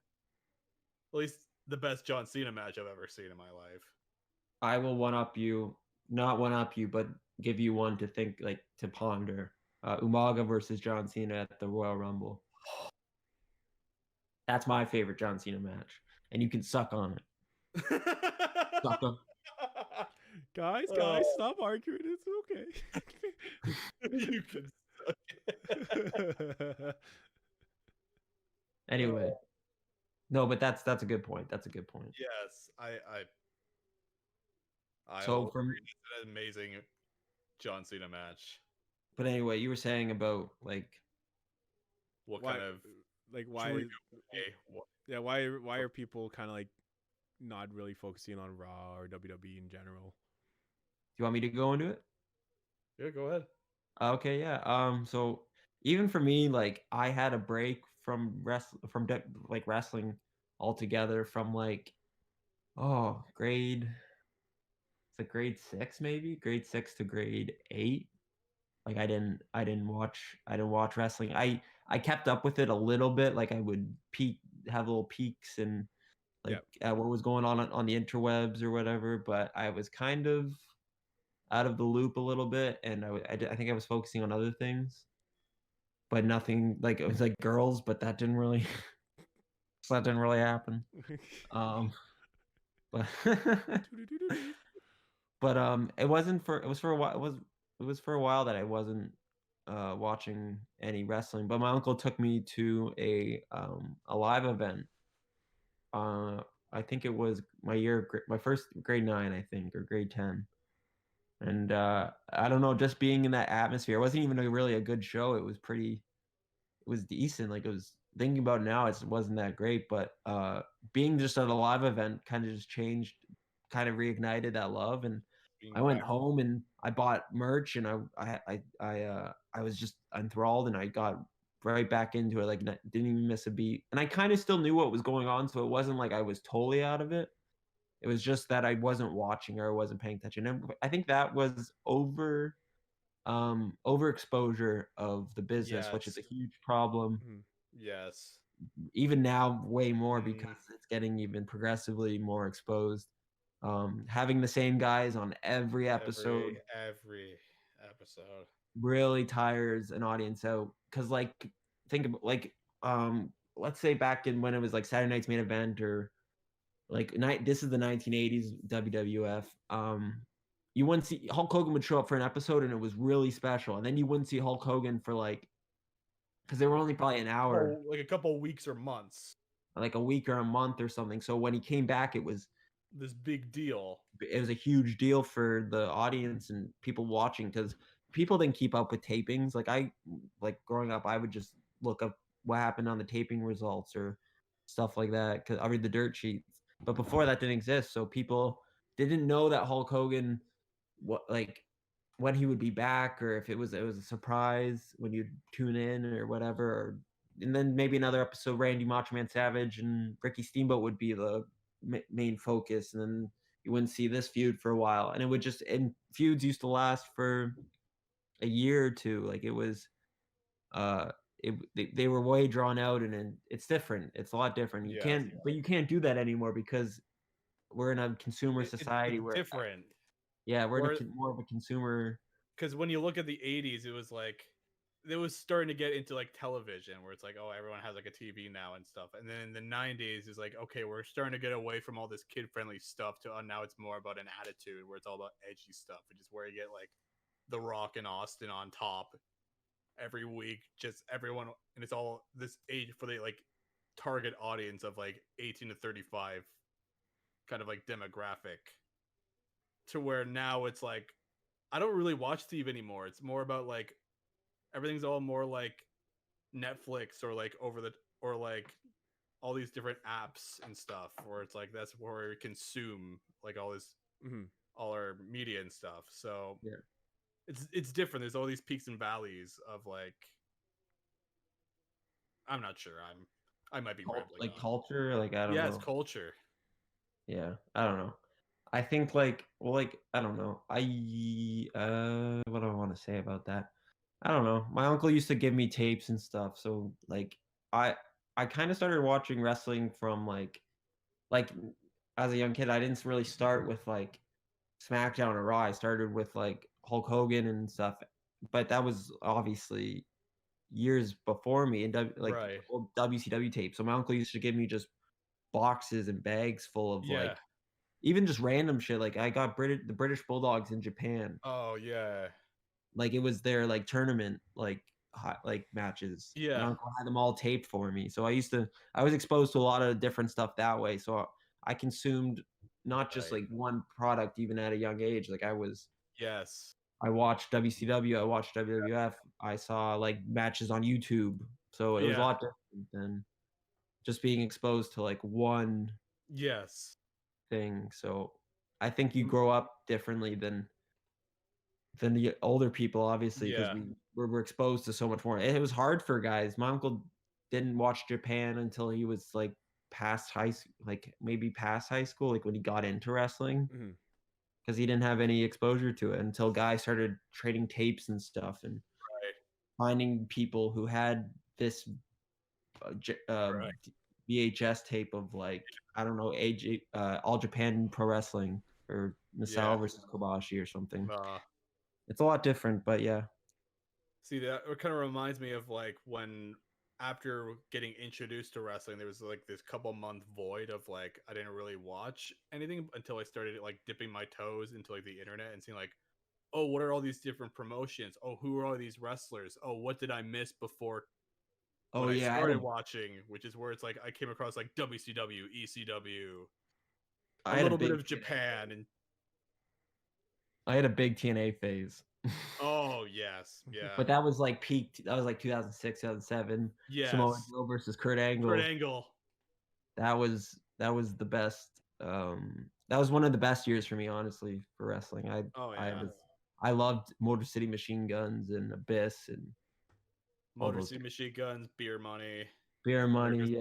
At least the best John Cena match I've ever seen in my life. I will not one up you, but give you one to think, like, to ponder. Umaga versus John Cena at the Royal Rumble. That's my favorite John Cena match, and you can suck on it. Suck on. Guys, stop arguing. It's okay. You can suck. Anyway, no, but that's a good point. That's a good point. Yes, so from an amazing John Cena match. But anyway, you were saying about like what kind of like why why are people kind of like not really focusing on Raw or WWE in general? Do you want me to go into it? Yeah, go ahead. Okay, yeah. So even for me, like I had a break from wrestling altogether from like grade 6 maybe, grade 6 to grade 8. Like I didn't watch wrestling. I kept up with it a little bit. Like I would have little peeks and like what was going on the interwebs or whatever. But I was kind of out of the loop a little bit, and I think I was focusing on other things, but nothing like it was like girls, but that didn't really happen. But it was for a while that I wasn't watching any wrestling, but my uncle took me to a live event. I think it was my first grade 9, I think, or grade 10. And I don't know, just being in that atmosphere, it wasn't even really a good show. It was decent. Like, it was, thinking about it now, it wasn't that great, but being just at a live event kind of just kind of reignited that love. And I went home and I bought merch, and I was just enthralled, and I got right back into it. Like, didn't even miss a beat. And I kind of still knew what was going on, so it wasn't like I was totally out of it. It was just that I wasn't watching or I wasn't paying attention. And I think that was overexposure of the business, which is a huge problem. Yes. Even now, way more, because it's getting even progressively more exposed. Having the same guys on every episode really tires an audience out. Because, like, think about, like, let's say back in when it was like Saturday Night's Main Event or like this is the 1980s WWF. You wouldn't see Hulk Hogan would show up for an episode and it was really special, and then you wouldn't see Hulk Hogan for like because they were only probably an hour, like a couple weeks or months, like a week or a month or something. So when he came back, it was this big deal. It was a huge deal for the audience and people watching because people didn't keep up with tapings. Like growing up, I would just look up what happened on the taping results or stuff like that because I read the dirt sheets. But before that didn't exist, so people didn't know that Hulk Hogan, when he would be back, or if it was a surprise when you tune in or whatever. And then maybe another episode, Randy Macho Man Savage and Ricky Steamboat would be the main focus, and then you wouldn't see this feud for a while, and it would just and feuds used to last for a year or two. Like it was they were way drawn out, and it's different. It's a lot different. You can't do that anymore because we're in a consumer society where different. We're in more of a consumer. Because when you look at the 80s, it was like it was starting to get into like television where it's like, oh, everyone has like a TV now and stuff. And then in the 90s is like, okay, we're starting to get away from all this kid-friendly stuff to now it's more about an attitude where it's all about edgy stuff, which is where you get like The Rock and Austin on top every week, just everyone, and it's all this age for the like target audience of like 18 to 35 kind of like demographic, to where now it's like I don't really watch TV anymore. It's more about like everything's all more like Netflix or like or like all these different apps and stuff where it's like that's where we consume like all this all our media and stuff. So it's different. There's all these peaks and valleys of like I'm not sure. I might be rambling like on. Culture, like I don't know. Yeah, it's culture. Yeah, I don't know. I think I don't know. What do I want to say about that? I don't know. My uncle used to give me tapes and stuff, so like I kind of started watching wrestling from like as a young kid. I didn't really start with like SmackDown or Raw. I started with like Hulk Hogan and stuff, but that was obviously years before me and old WCW tapes. So my uncle used to give me just boxes and bags full of like even just random shit. Like I got the British Bulldogs in Japan. Oh yeah. Like it was their like tournament like matches. Yeah. My uncle had them all taped for me. So I was exposed to a lot of different stuff that way. So I consumed not just like one product even at a young age. Like I watched WCW, I watched WWF, I saw like matches on YouTube. So it was a lot different than just being exposed to like one thing. So I think you grow up differently than the older people, obviously, because we were exposed to so much more. It was hard for guys. My uncle didn't watch Japan until he was like past high school, like when he got into wrestling, because he didn't have any exposure to it until guys started trading tapes and stuff and finding people who had this VHS tape of like I don't know All Japan Pro Wrestling or Masao versus Kobashi or something. It's a lot different, but yeah. See, that kind of reminds me of like when after getting introduced to wrestling, there was like this couple month void of like I didn't really watch anything until I started like dipping my toes into like the internet and seeing like, oh, what are all these different promotions? Oh, who are all these wrestlers? Oh, what did I miss before? I started watching, which is where it's like I came across like WCW, ECW, a little bit of Japan, and I had a big TNA phase. Oh yes, yeah. But that was like peak. That was like 2006, 2007. Yes. Samoa Joe versus Kurt Angle. That was the best. That was one of the best years for me, honestly, for wrestling. I loved Motor City Machine Guns and Abyss and Motor City Machine Guns, Beer Money. Beer Money,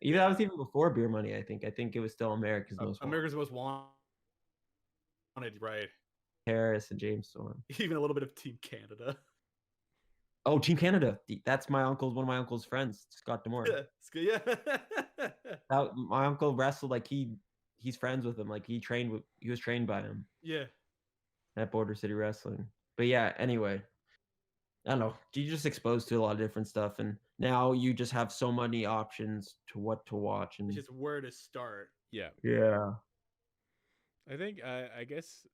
yeah. That was even before Beer Money. I think it was still America's Most Wanted, right? Harris and James Storm. Even a little bit of Team Canada. Oh, Team Canada. That's one of my uncle's friends, Scott D'Amore. Yeah. My uncle wrestled like he's friends with him. Like he was trained by him. Yeah. At Border City Wrestling. But yeah, anyway. I don't know, you're just exposed to a lot of different stuff, and now you just have so many options to what to watch, and It's just where to start. Yeah. I think I guess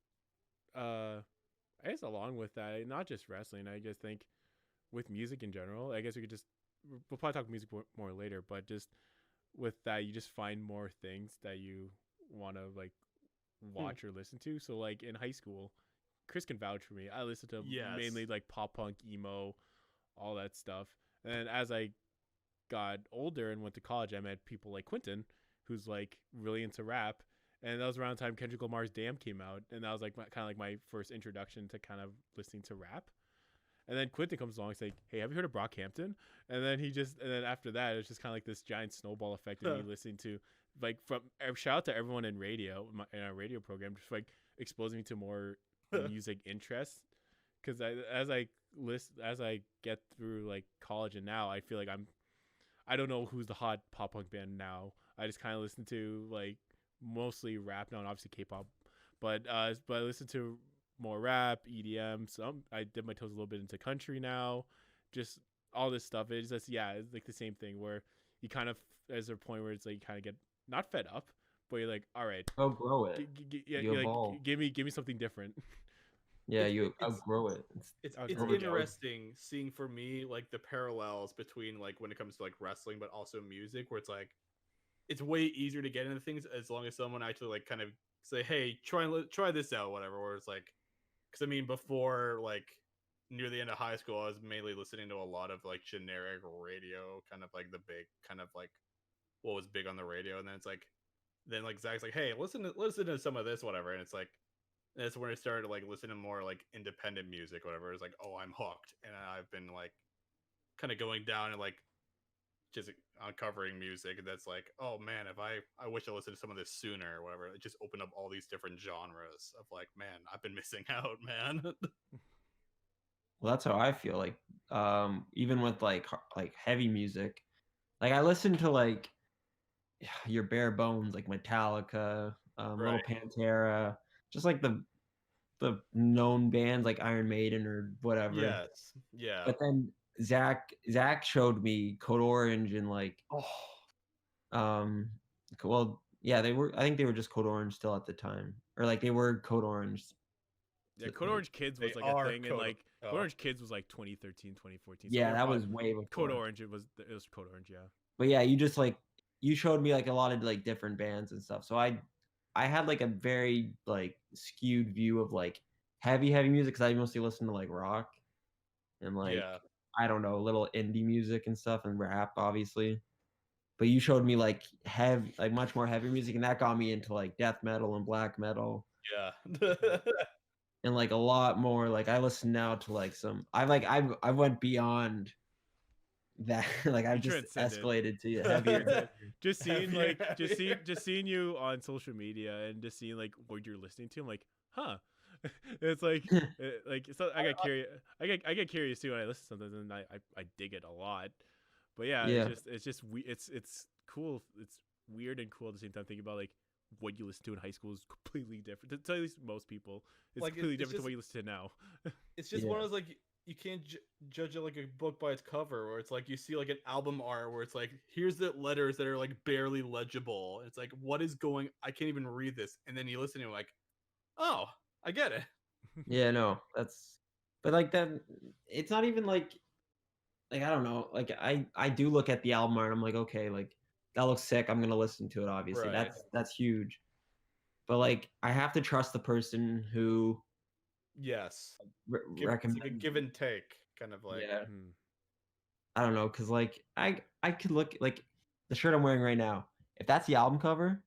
along with that, not just wrestling, I just think with music in general, I guess we could just we'll probably talk music more later, but just with that, you just find more things that you want to like watch or listen to. So like in high school, Chris can vouch for me. I listened to mainly like pop punk, emo, all that stuff. And as I got older and went to college, I met people like Quinten, who's like really into rap. And that was around the time Kendrick Lamar's "Damn" came out, and that was like kind of like my first introduction to kind of listening to rap. And then Quinten comes along and say, "Hey, have you heard of Brockhampton?" And then after that, it's just kind of like this giant snowball effect of me listening to, like, from shout out to everyone in radio, in our radio program, just like exposing me to more music interests. Because as I get through like college and now, I feel like I don't know who's the hot pop punk band now. I just kind of listen to like mostly rap now, and obviously K-pop, but I listen to more rap, EDM. I dip my toes a little bit into country now. Just all this stuff. It's just it's like the same thing where you kind of there's a point where it's like you kind of get not fed up, but you're like, all right, outgrow it. Like, give me something different. Yeah, you outgrow it. It's interesting seeing for me like the parallels between like when it comes to like wrestling, but also music, where it's like it's way easier to get into things as long as someone actually like kind of say, hey, try this out, whatever. Or it's like, because I mean, before like near the end of high school, I was mainly listening to a lot of like generic radio, kind of like the big kind of like what was big on the radio, and then it's like, then like Zach's like, hey, listen to some of this, whatever, and it's like. That's when I started like listening to more like independent music, whatever. It's like, oh, I'm hooked, and I've been like kind of going down and like just uncovering music that's like, oh man, if I wish I listened to some of this sooner or whatever. It just opened up all these different genres of like, man, I've been missing out, man. Well, that's how I feel. Like, even with like heavy music, like I listen to like your bare bones, like Metallica, Little Pantera, just like the known bands like Iron Maiden or whatever. Yes, yeah. But then Zach showed me Code Orange and like, well, yeah, they were. I think they were just Code Orange still at the time, or like they were Code Orange. Yeah, Code Orange Kids was like a thing, and like Code Orange Kids was like 2013, 2014. So yeah, that was way before. Code Orange. It was Code Orange, yeah. But yeah, you just like you showed me like a lot of like different bands and stuff. So I had like a very like skewed view of like heavy music because I mostly listen to like rock and like I don't know, little indie music and stuff and rap, obviously. But you showed me like much more heavy music, and that got me into like death metal and black metal. Yeah. And like a lot more. Like I listen now to like some. I went beyond that. Like I've just escalated to heavier. just seeing you on social media and just seeing like what you're listening to. I'm like, huh. It's like so I get curious. I get curious too when I listen to something, and I dig it a lot. But yeah. It's cool. It's weird and cool at the same time thinking about like what you listen to in high school is completely different. To tell at least most people, it's like, completely different to what you listen to now. It's just one of those like you can't judge it like a book by its cover, or it's like you see like an album art where it's like here's the letters that are like barely legible. It's like what is going? I can't even read this, and then you listen to it like, oh, I get it. Yeah, no, but like that. It's not even like I don't know. Like I do look at the album art, and I'm like, okay, like that looks sick. I'm gonna listen to it. Obviously, that's huge. But like, I have to trust the person who. Yes. Recommend like a give and take kind of like. Yeah. I don't know, cause like I could look like the shirt I'm wearing right now. If that's the album cover,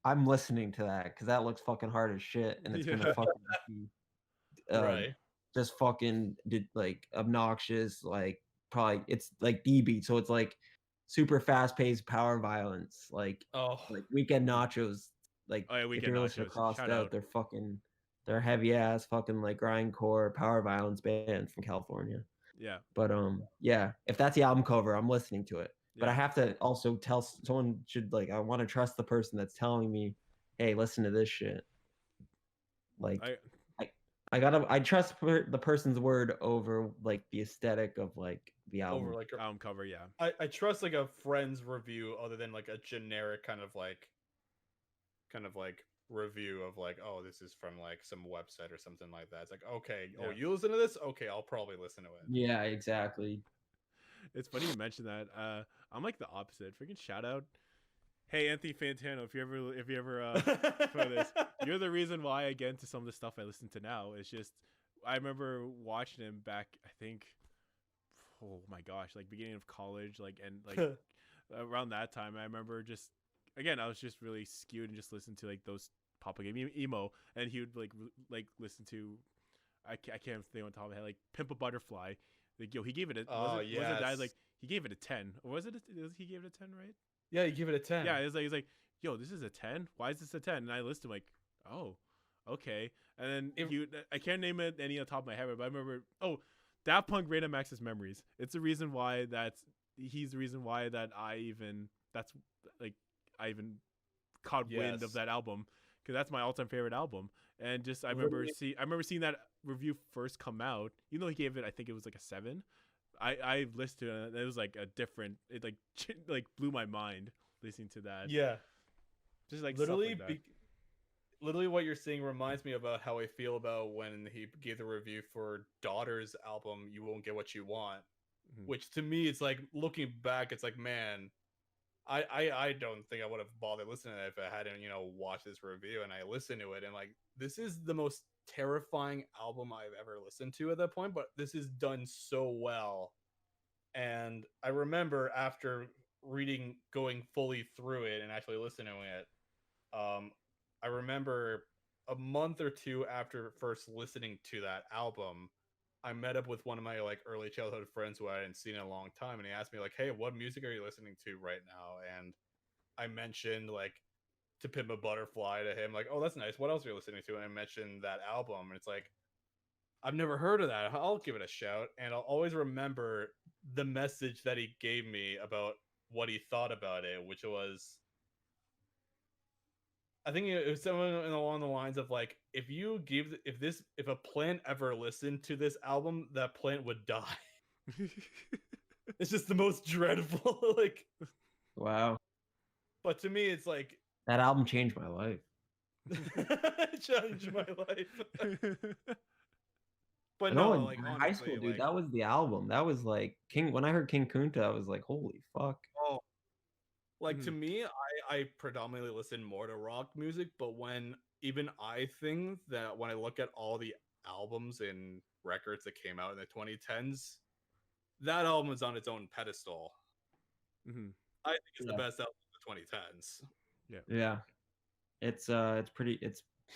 I'm listening to that because that looks fucking hard as shit, and it's gonna fucking be, just fucking like obnoxious, like. Probably it's like D beat, so it's like super fast paced power violence, like Weekend Nachos, like if you're listening to Crossed Out, they're heavy ass fucking like grindcore power violence band from California. Yeah. But yeah, if that's the album cover, I'm listening to it. But I have to also tell someone should like I want to trust the person that's telling me, hey, listen to this shit. Like I trust the person's word over like the aesthetic of like the album. Over like album cover, yeah. I trust like a friend's review other than like a generic kind of like review of like, oh, this is from like some website or something like that. It's like, okay, oh, you listen to this? Okay, I'll probably listen to it. Yeah, exactly. It's funny you mentioned that. I'm like the opposite. Freaking shout out. Hey, Anthony Fantano, if you ever for this, you're the reason why I get into some of the stuff I listen to now. It's just I remember watching him back. I think, oh my gosh, like beginning of college, like and like around that time. I remember just again, I was just really skewed and just listened to like those pop game emo, and he would like listen to. I can't think on top of my head, like Pimp a Butterfly. Like, yo, he gave it a was it that like he gave it a 10, or was it he gave it a 10, right? Yeah, you give it a 10. Yeah, he's like, yo, this is a 10. Why is this a 10? And I listened to him like, oh, okay. And then I can't name it any on top of my head, but I remember, Daft Punk Random Max's Memories. It's the reason why he's the reason why that I even caught wind of that album, because that's my all-time favorite album. And just I remember seeing that review first come out. Even though he gave it, I think it was like a 7. I listened to it, and it was like a different. It like blew my mind listening to that. Yeah, just like literally, like literally what you're saying reminds me about how I feel about when he gave the review for Daughter's album, "You Won't Get What You Want," which to me, it's like looking back, it's like, man, I don't think I would have bothered listening to it if I hadn't watched this review. And I listened to it, and like, this is the most terrifying album I've ever listened to at that point, but this is done so well. And I remember after going fully through it and actually listening to it, I remember a month or two after first listening to that album, I met up with one of my like early childhood friends who I hadn't seen in a long time, and he asked me like, hey, what music are you listening to right now? And I mentioned like To Pimp a Butterfly to him, like, oh, that's nice. What else are you listening to? And I mentioned that album, and it's like, I've never heard of that. I'll give it a shout. And I'll always remember the message that he gave me about what he thought about it, which was, I think it was something along the lines of like, if a plant ever listened to this album, that plant would die. It's just the most dreadful, like, wow. But to me, it's like, that album changed my life. It changed my life. But no, like in honestly, high school, dude, like, that was the album. That was like when I heard King Kunta, I was like, holy fuck. Oh, like to me, I predominantly listen more to rock music, but when I think that when I look at all the albums and records that came out in the 2010s, that album is on its own pedestal. I think it's the best album of the 2010s. Yeah. It's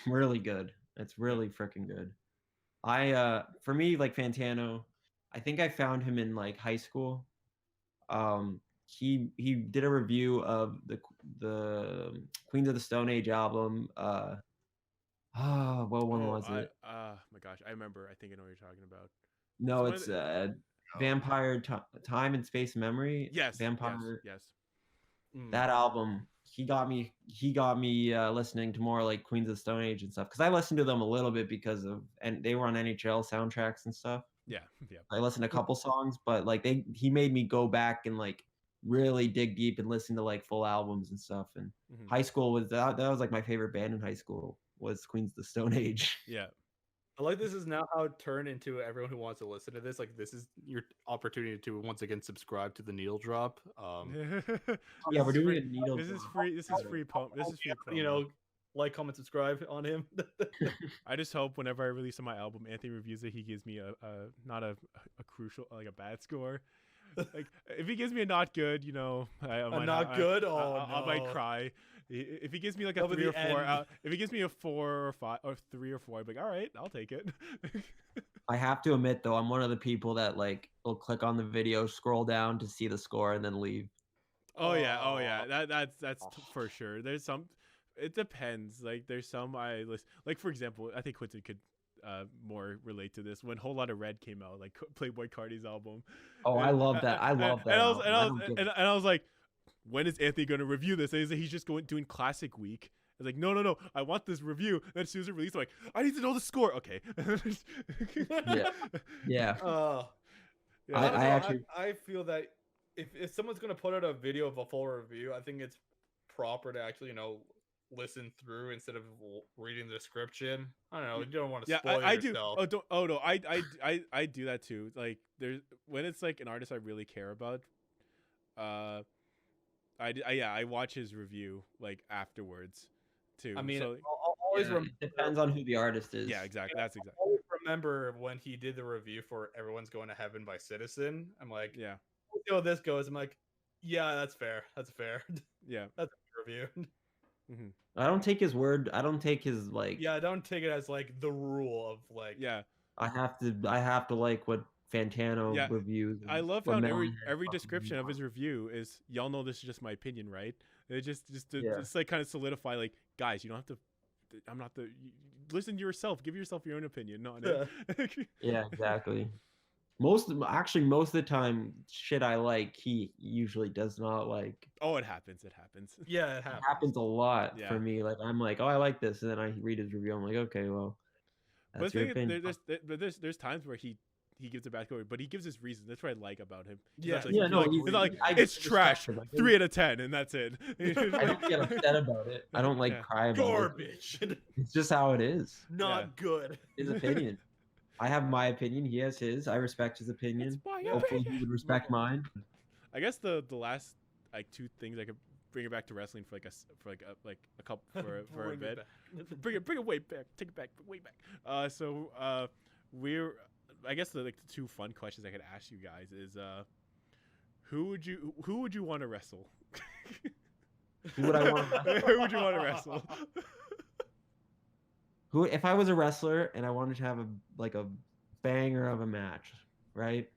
really good. It's really freaking good. For me, like Fantano, I think I found him in like high school. He did a review of the Queens of the Stone Age album. What one was it? My gosh, I remember. I think I know what you're talking about. No, it's Vampire Time and Space Memory. Yes, Vampire. Yes. That album, he got me listening to more like Queens of the Stone Age and stuff, because I listened to them a little bit and they were on NHL soundtracks and stuff. Yeah. I listened to a couple songs, but like he made me go back and like really dig deep and listen to like full albums and stuff. And high school was that was like my favorite band in high school was Queens of the Stone Age. Yeah. I like this is now how it turned into everyone who wants to listen to this. Like, this is your opportunity to once again subscribe to the needle drop. Yeah, we're doing a needle. This is free. This is free pump. This is free. Like, comment, subscribe on him. I just hope whenever I release my album, Anthony reviews it, he gives me a not a crucial, like a bad score. Like, if he gives me a not good, I might cry. If he gives me like a 3 or 4, if he gives me a 4 or 5 or 3 or 4, I'd be like, all right, I'll take it. I have to admit though, I'm one of the people that like will click on the video, scroll down to see the score, and then leave. Oh yeah. That's for sure. There's some. It depends. Like, there's some I listen. Like, for example, I think Quinten could more relate to this. When Whole Lotta Red came out, like Playboy Cardi's album. Oh, I love that. I love that. And I was like, when is Anthony going to review this? And he's just doing Classic Week, It's like, no, I want this review. And as soon as it released, I'm like, I need to know the score. Okay. Yeah. I feel that if someone's gonna put out a video of a full review, I think it's proper to actually listen through instead of reading the description. I don't know. You don't want to spoil yourself. I do. No, I do that too. Like there's when it's like an artist I really care about. I watch his review like afterwards too. I mean, so, I'll always remember. It depends on who the artist is. Yeah, exactly. That's exactly. I always remember when he did the review for Everyone's Going to Heaven by Citizen. I'm like, yeah. We'll see how this goes. I'm like, yeah, that's fair. That's fair. Yeah, that's a review. Mm-hmm. I don't take his word. I don't take his like. Yeah, I don't take it as like the rule of like. Yeah. I have to like what Fantano reviews. I love how every description of his review is, y'all know this is just my opinion, right? It just like kind of solidify, like, guys, you don't have to. I'm not the. Listen to yourself. Give yourself your own opinion, not it. Yeah, exactly. Most of the time, shit I like, he usually does not like. Oh, it happens. Yeah, it happens. It happens a lot for me. Like I'm like, oh, I like this, and then I read his review. I'm like, okay, well. But there's times where he gives a bad score, but he gives his reason. That's what I like about him. He's it's trash. 3 out of 10, and that's it. I don't get upset about it. I don't cry about garbage. It's just how it is. Not good. His opinion. I have my opinion. He has his. I respect his opinion. Hopefully, he would respect mine. I guess the last like 2 things I could bring it back to wrestling for a couple for a bit. Bring it way back. Take it back way back. I guess the 2 fun questions I could ask you guys is who would you want to wrestle? Who would I want? Who would you want to wrestle? Who, if I was a wrestler and I wanted to have a banger of a match, right?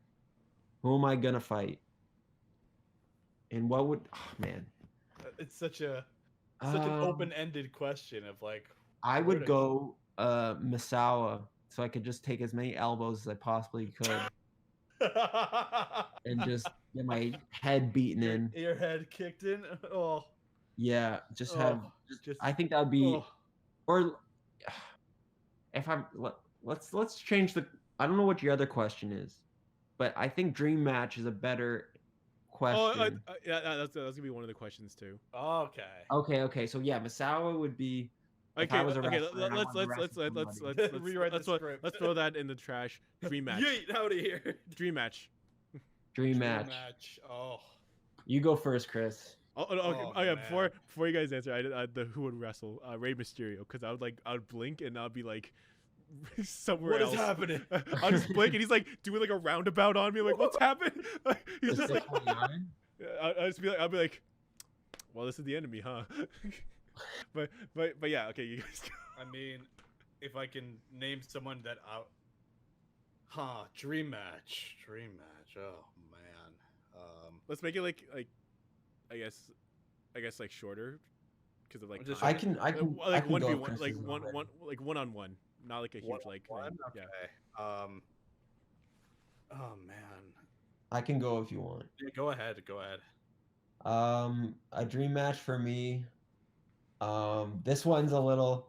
Who am I gonna fight? And what would? Oh man, it's such an open-ended question of like. I would go Misawa, so I could just take as many elbows as I possibly could, and just get my head beaten in. Your head kicked in. Oh. Yeah, I think that would be, or if I'm let's change the. I don't know what your other question is, but I think dream match is a better question. That's gonna be one of the questions too. Okay. So yeah, Misawa would be. Let's throw that in the trash. Dream match. Yeet out of here. Dream match. Dream match. Oh. You go first, Chris. Before you guys answer, I the who would wrestle Rey Mysterio, because I would blink and I'd be like somewhere else. What is happening? I'll just blink and he's like doing like a roundabout on me, like what's happening? He's just like I'll be like, well, this is the enemy, huh? but yeah, okay, you guys go. I mean, if I can name someone that dream match. Oh man. Let's make it like I guess like shorter, because of like I can 1v1, like one-on-one, not like a huge like okay. Yeah. Oh man. I can go if you want. Yeah, go ahead. A dream match for me. This one's a little.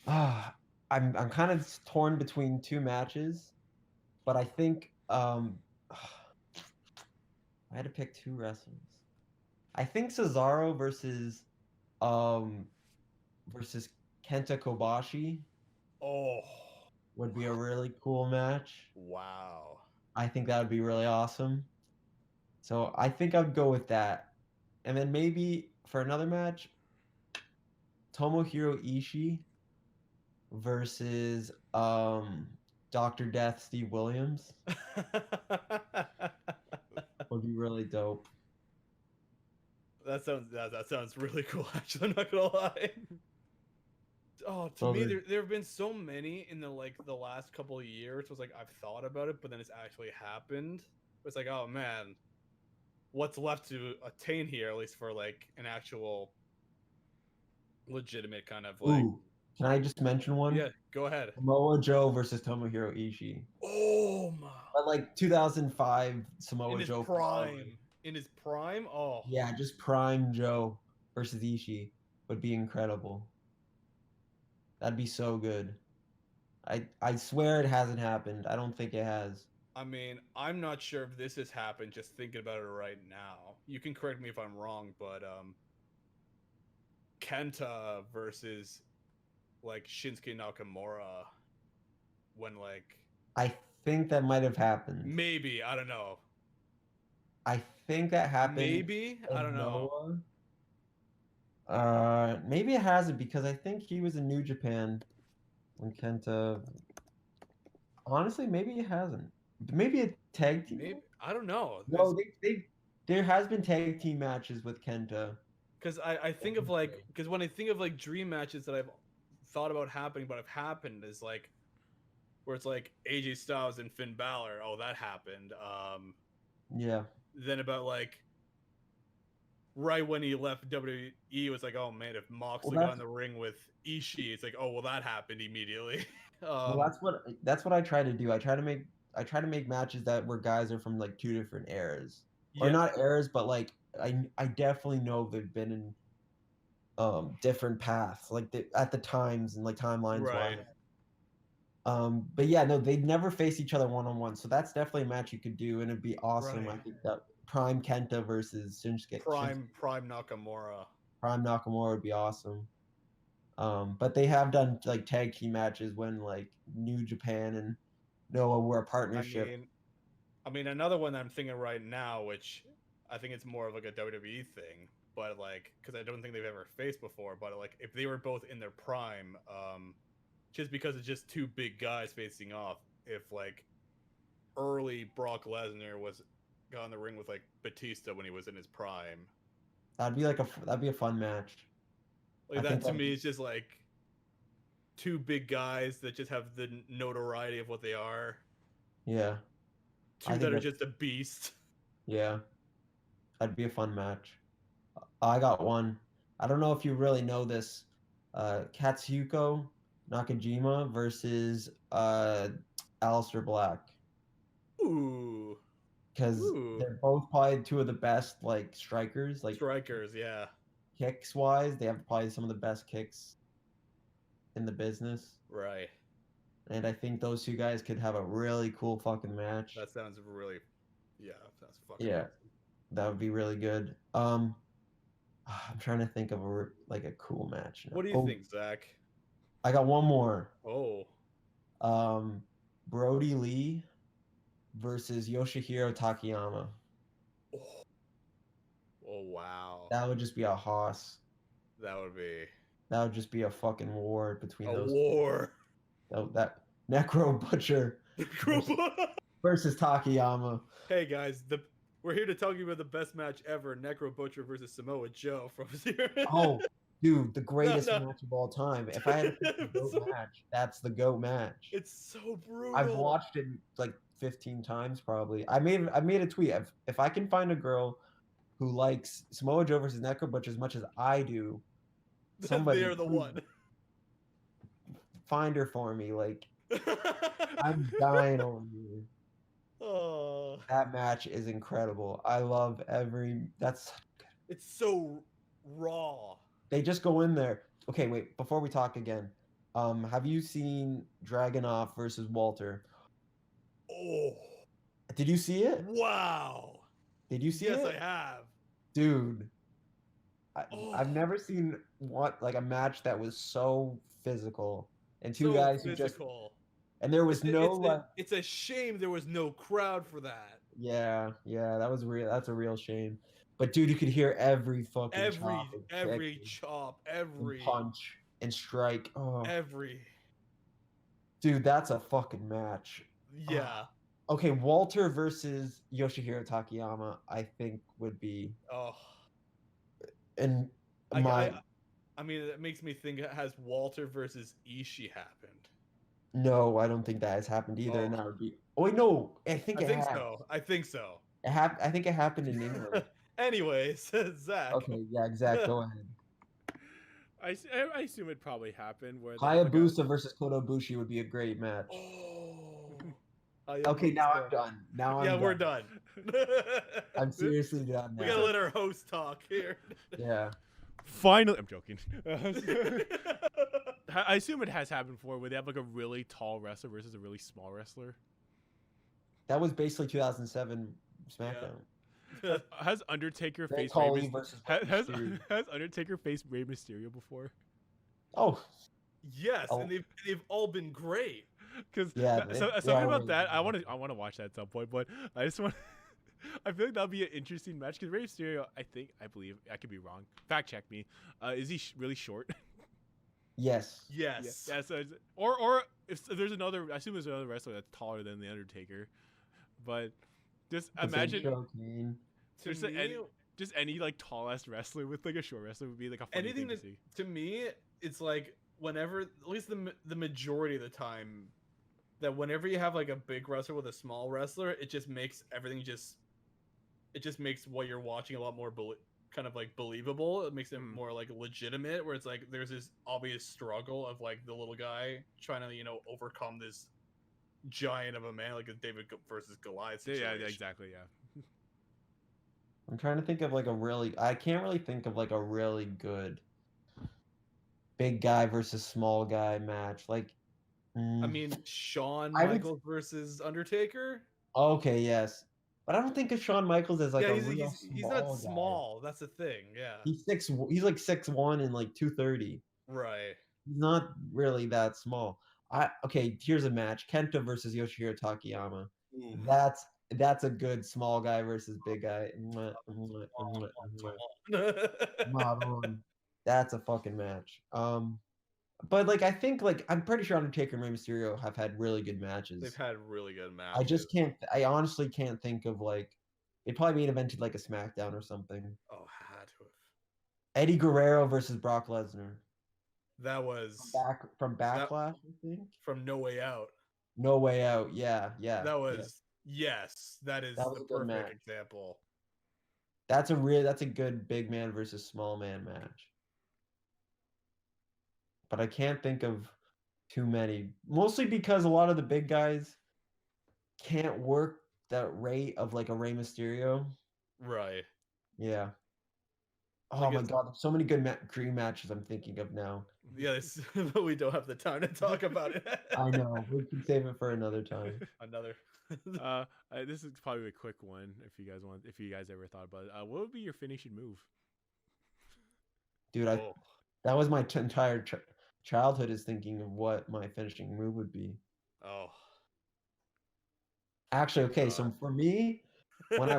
I'm kind of torn between 2 matches, but I think I had to pick 2 wrestlers. I think Cesaro versus Kenta Kobashi. Oh, would be a really cool match. Wow. I think that would be really awesome. So I think I'd go with that. And then maybe for another match, Tomohiro Ishii versus Dr. Death Steve Williams. Would be really dope. That sounds really cool, actually. I'm not gonna lie. Oh, to me, there have been so many in the last couple of years. It was like I've thought about it, but then it's actually happened. It's like, oh man, what's left to attain here? At least for like an actual legitimate kind of like. Ooh, can I just mention one? Yeah, go ahead. Samoa Joe versus Tomohiro Ishii. Oh my! But like 2005 Samoa Joe prime. In his prime? Oh. Yeah, just prime Joe versus Ishii would be incredible. That'd be so good. I swear it hasn't happened. I don't think it has. I mean, I'm not sure if this has happened. Just thinking about it right now, you can correct me if I'm wrong, but Kenta versus like Shinsuke Nakamura, when like I think that might have happened. maybe I don't know. I think that happened. Maybe I don't know. Maybe it hasn't because I think he was in New Japan when Kenta. Honestly, maybe it hasn't. Maybe a tag team. Maybe I don't know. No, there has been tag team matches with Kenta. Because I think of like, because when I think of like dream matches that I've thought about happening but have happened is like where it's like AJ Styles and Finn Balor. Oh, that happened. Yeah. Then about like right when he left WWE, it was like, oh man, if Moxley got in the ring with Ishii, it's like, oh well, that happened immediately. Well, that's what I try to do. I try to make matches that where guys are from like two different eras, or not eras, but like I definitely know they've been in different paths, like at the times and like timelines right. wise. But yeah, no, they'd never face each other one-on-one, so that's definitely a match you could do, and it'd be awesome. Right. I think that Prime Kenta versus Shinsuke. Prime Nakamura. Prime Nakamura would be awesome. But they have done like tag team matches when like New Japan and Noah were a partnership. I mean, another one that I'm thinking right now, which I think it's more of like a WWE thing, but like, because I don't think they've ever faced before, but like, if they were both in their prime, just because it's just two big guys facing off, if like early Brock Lesnar got in the ring with like Batista when he was in his prime, that'd be a fun match. Like that to me is just like two big guys that just have the notoriety of what they are. Yeah. Two that are just a beast. Yeah. That'd be a fun match. I got one. I don't know if you really know this. Katsuhiko Nakajima versus Aleister Black. Ooh. Because they're both probably two of the best like strikers. Like strikers, yeah. Kicks wise, they have probably some of the best kicks in the business. Right. And I think those two guys could have a really cool fucking match. That sounds really, that's fucking awesome. That would be really good. I'm trying to think of a cool match now. What do you think, Zach? I got one more. Oh. Brody Lee versus Yoshihiro Takayama. Oh wow. That would just be a hoss. That would just be a fucking war between those. A war. That Necro Butcher versus Takayama. Hey guys, we're here to tell you about the best match ever: Necro Butcher versus Samoa Joe from Zero. Oh, dude, the greatest match of all time. If I had to pick the GOAT match, that's the GOAT match. It's so brutal. I've watched it like 15 times probably. I made a tweet. If I can find a girl who likes Samoa Joe versus Necro Butcher as much as I do, somebody they're the one. Find her for me. Like, I'm dying over here. Oh. That match is incredible. I love it's so raw. They just go in there. Okay, wait, before we talk again, have you seen Dragunov versus Walter? Oh. Did you see it? Wow. Did you see it? Yes, I have. Dude. I've never seen a match that was so physical and two guys who just and there was it's a shame there was no crowd for that. Yeah, that was real. That's a real shame. But dude, you could hear every fucking chop, every chop, every punch and strike. Oh, every. Dude, that's a fucking match. Yeah. Okay, Walter versus Yoshihiro Takayama, I think would be. Oh. And I mean, it makes me think, has Walter versus Ishii happened? No, I don't think that has happened either. And that would be. Oh wait, no, I think so. I think so. I think it happened in England. Anyways, Zach. Okay, yeah, Zach, go ahead. I assume it probably happened where Hayabusa versus Kota Ibushi would be a great match. Oh. Okay, now I'm done. We're done. I'm seriously done now. We gotta let our host talk here. Yeah. Finally, I'm joking. I assume it has happened before where they have like a really tall wrestler versus a really small wrestler. That was basically 2007 SmackDown. Yeah. Has Undertaker Great faced Rey Khali versus Rey Mysterio. has Undertaker faced Rey Mysterio before? Oh, Yes, Oh. and they've all been great. Because Yeah, something are about really that I good. want to watch that at some point, but I just want I feel like that'll be an interesting match because Rey Mysterio, I believe, I could be wrong. Fact check me. Is he really short? yes. Yes. Yeah. So or if there's another, I assume there's another wrestler that's taller than the Undertaker, but just imagine To just me, just any like tall ass wrestler with like a short wrestler would be like a funny anything thing to see. to me, it's like whenever, at least the majority of the time, that whenever you have like a big wrestler with a small wrestler, it just makes everything it just makes what you're watching a lot more kind of like believable. It makes it more like legitimate, where it's like there's this obvious struggle of like the little guy trying to overcome this giant of a man, like a David versus Goliath situation. Yeah, exactly. Yeah. I'm trying to think of like I can't really think of like a really good big guy versus small guy match. Like, I mean, Shawn I would- Michaels versus Undertaker. okay, yes, but I don't think of Shawn Michaels as like Yeah, a real he's not guy. small. That's the thing. Yeah. He's like 6'1" and like 230. Right. He's not really that small. Okay, here's a match: Kento versus Yoshihiro Takayama. That's a good small guy versus big guy. That's a fucking match. But like I think like I'm pretty sure Undertaker and Rey Mysterio have had really good matches. They've had really good matches. I just can't. I honestly can't think of like it probably main evented like a SmackDown or something. Oh, had to have. Eddie Guerrero versus Brock Lesnar. That was From Backlash, I think. from No Way Out. No Way Out. Yeah. That was yes. That is That was the a good perfect match. example. That's a good big man versus small man match. But I can't think of too many. Mostly because a lot of the big guys can't work that rate of like a Rey Mysterio. Right. Yeah. Oh Like my god, there's so many good dream matches I'm thinking of now. Yeah, but we don't have the time to talk about it. I know. We can save it for another time. Another. This is probably a quick one if you guys ever thought about it. What would be your finishing move? Dude, that was my entire childhood is thinking of what my finishing move would be. Oh. Actually, okay, so for me, when I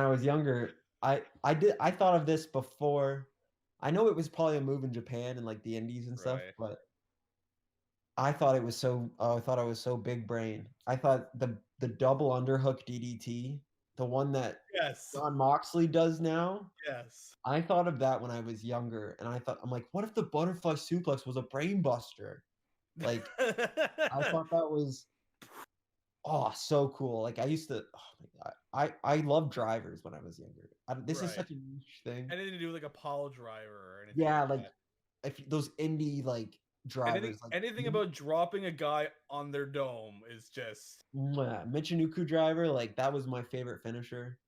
was younger, I thought of this before. I know it was probably a move in Japan and like the indies and stuff, but I thought it was so big brain. I thought the double underhook DDT, the one that Jon Moxley does now. Yes. I thought of that when I was younger, and I'm like, what if the butterfly suplex was a brain buster? Like, I thought that was so cool. Like I used to, I loved drivers when I was younger. This is such a niche thing. Anything to do with like a pile driver or anything. Yeah, like if those indie like drivers. Anything about dropping a guy on their dome is just Michinoku driver. Like that was my favorite finisher.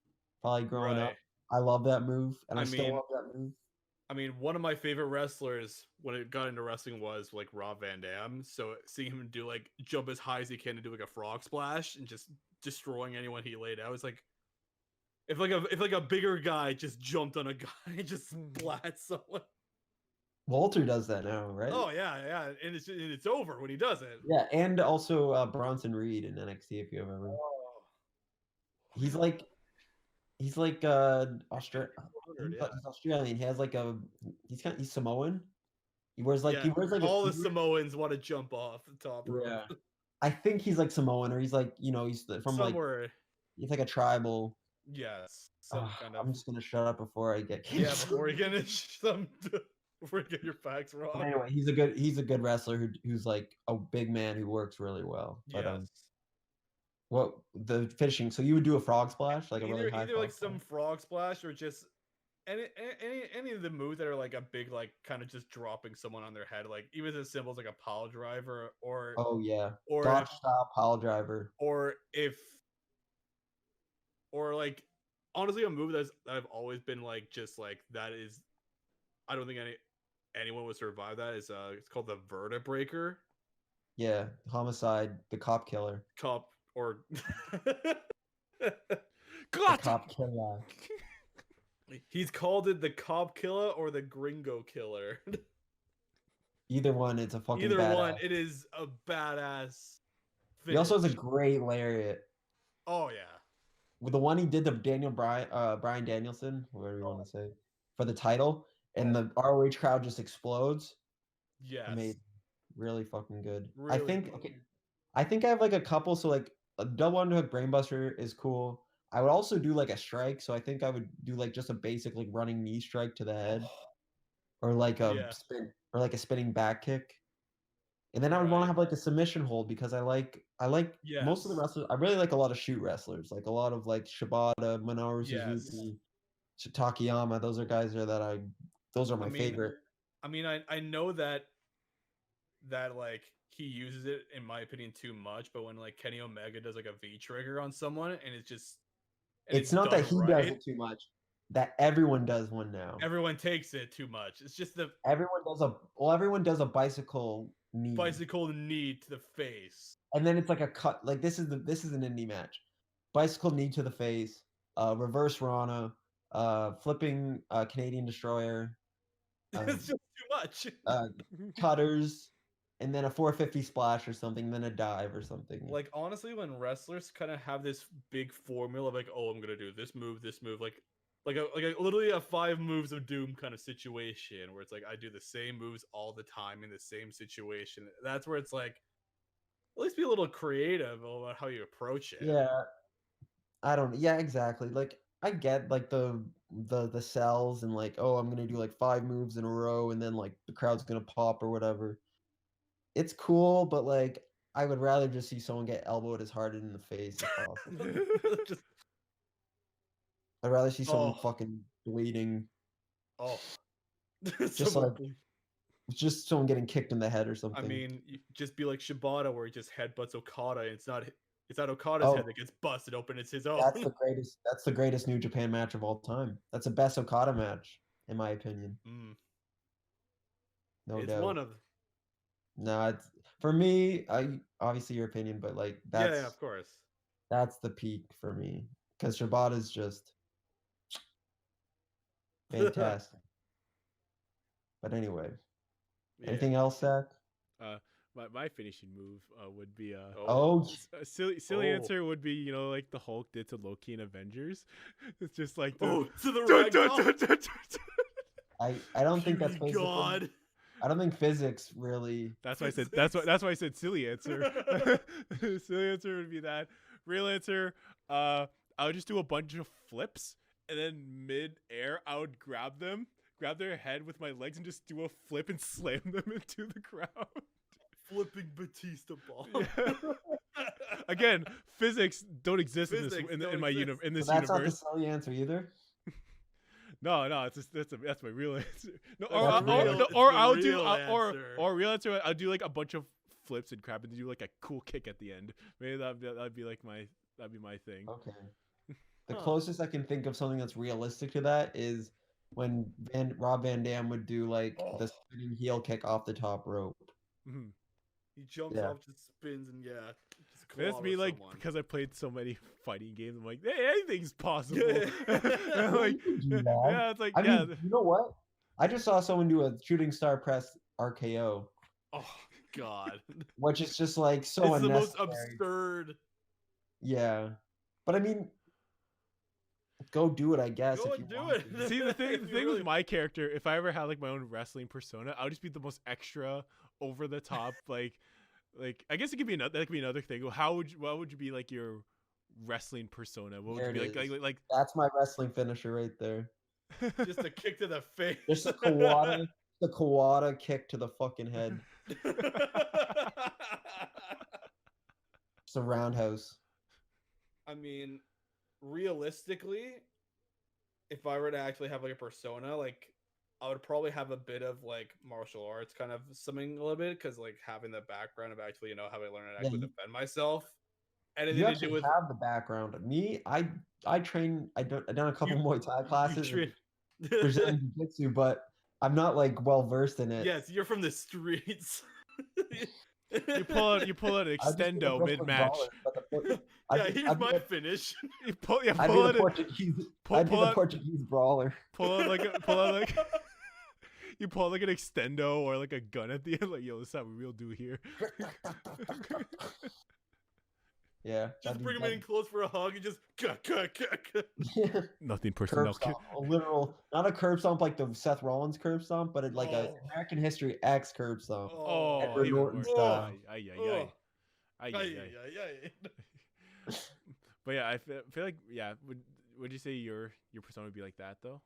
Probably growing up, I love that move, and I still love that move. I mean, one of my favorite wrestlers when it got into wrestling was like Rob Van Dam. So seeing him do like jump as high as he can to do like a frog splash and just destroying anyone he laid out, it's like if a bigger guy just jumped on a guy and just splat someone. Walter does that now, right? Oh yeah, and it's over when he does it. Yeah, and also Bronson Reed in NXT if you ever. Oh. He's like Australian. He's Australian. He has like he's Samoan. He wears like all the Samoans want to jump off the top rope. Yeah. I think he's like Samoan, or he's like he's from somewhere. Like he's like a tribal. Yes. Some kind of. I'm just gonna shut up before I get. Before you get before you get your facts wrong. But anyway, he's a good wrestler who's like a big man who works really well. But what the finishing? So you would do a frog splash, like either like splash? some frog splash or just any of the moves that are like a big like kind of just dropping someone on their head, like even as simple as like a pile driver or or Dodge style pile driver, or like honestly a move that I've always been like just like that is I don't think anyone would survive that is it's called the Vertebreaker. Yeah, homicide, the cop killer. Cop or The cop killer. he's called it the Cop Killer or the Gringo Killer. Either one, it's a fucking Either badass. one, it is a badass. He also has a finish. great lariat. Oh yeah. With the one he did to Brian Danielson, whatever you want to say, for the title, and the ROH crowd just explodes. Yes. Amazing. Really fucking good. Really I think good. okay. I think I have like a couple. So like a double underhook brainbuster is cool. I would also do like a strike. So I think I would do like just a basic like running knee strike to the head, or like a Yeah. spin, or like a spinning back kick. And then I would want to have like a submission hold because I like most of the Yes. wrestlers. I really like a lot of shoot wrestlers, like a lot of like Shibata, Minoru Yes. Suzuki, Takayama. Those are guys that those are my favorite. I mean, I know that like he uses it in my opinion too much, but when like Kenny Omega does like a V trigger on someone and it's just It's not that he does it too much. That everyone does one now. Everyone takes it too much. It's just everyone does a bicycle knee. Bicycle knee to the face. And then it's like a cut. Like this is an indie match. Bicycle knee to the face, reverse Rana, flipping Canadian Destroyer. It's just too much. Cutters, and then a 450 splash or something, then a dive or something. Like honestly, when wrestlers kind of have this big formula of like, oh, I'm gonna do this move, like literally a 5 moves of doom kind of situation where it's like I do the same moves all the time in the same situation. That's where it's like, at least be a little creative about how you approach it. Yeah, yeah, exactly. Like I get like the cells and like, oh, I'm gonna do like 5 moves in a row and then like the crowd's gonna pop or whatever. It's cool, but like I would rather just see someone get elbowed as hard in the face as possible. I'd rather see someone fucking bleeding. Oh, just like just someone getting kicked in the head or something. I mean, you just be like Shibata, where he just headbutts Okada. And it's not Okada's head that gets busted open. It's his own. That's the greatest New Japan match of all time. That's the best Okada match, in my opinion. No doubt. It's one of. No, it's for me. Obviously your opinion, but like that's yeah, of course. That's the peak for me because Shibata's just fantastic. But anyway, anything else, Zach? My finishing move would be silly answer would be, you know, like the Hulk did to Loki in Avengers. It's just like to the I don't think that's physical. God. I don't think physics really. That's why I said why I said silly answer. Silly answer would be that. Real answer, I would just do a bunch of flips and then mid-air I would grab their head with my legs and just do a flip and slam them into the crowd. Flipping Batista ball. Yeah. Again, physics don't exist in this universe. That's not the silly answer either. No, it's just, that's my real answer. No, or real answer. I'll do like a bunch of flips and crap and do like a cool kick at the end. Maybe that'd be my thing. Okay. The closest I can think of something that's realistic to that is when Rob Van Dam would do like the spinning heel kick off the top rope. Mm-hmm. He jumps off, just spins, and that's me, like, because I played so many fighting games. I'm like, hey, anything's possible. Like, yeah, it's like, I mean, you know what? I just saw someone do a shooting star press RKO. Oh God! Which is just like so unnecessary. It's the most absurd. Yeah, but I mean, go do it, I guess. Go if you do want it. to. See, the thing with my character, if I ever had like my own wrestling persona, I would just be the most extra, over the top, like I guess it could be another thing. What would you be like your wrestling persona? What would you be like? That's my wrestling finisher right there. Just a kick to the face. Just a Kawada kick to the fucking head. It's a roundhouse. I mean, realistically, if I were to actually have like a persona, like I would probably have a bit of like martial arts kind of something a little bit, because like having the background of actually, you know, how I learn to actually defend myself. And you actually have the background. Me, I train. I've done a couple Muay Thai classes. Brazilian Jiu-Jitsu, but I'm not like well versed in it. Yes, you're from the streets. You pull out an extendo mid match. Yeah, here's my finish. You pull, yeah, I'd pull be out the Portuguese. pull, I'd be pull the out, Portuguese brawler. pull out like you pull out like an extendo or like a gun at the end. Like, yo, this is how we real do here. Yeah. Just bring him in close for a hug and just Nothing personal. Curb stomp, a literal, not a curb stomp like the Seth Rollins curb stomp, but like a American History X curb stomp. Oh, Edward even Norton worse. style. But yeah, I feel like would you say your persona would be like that though?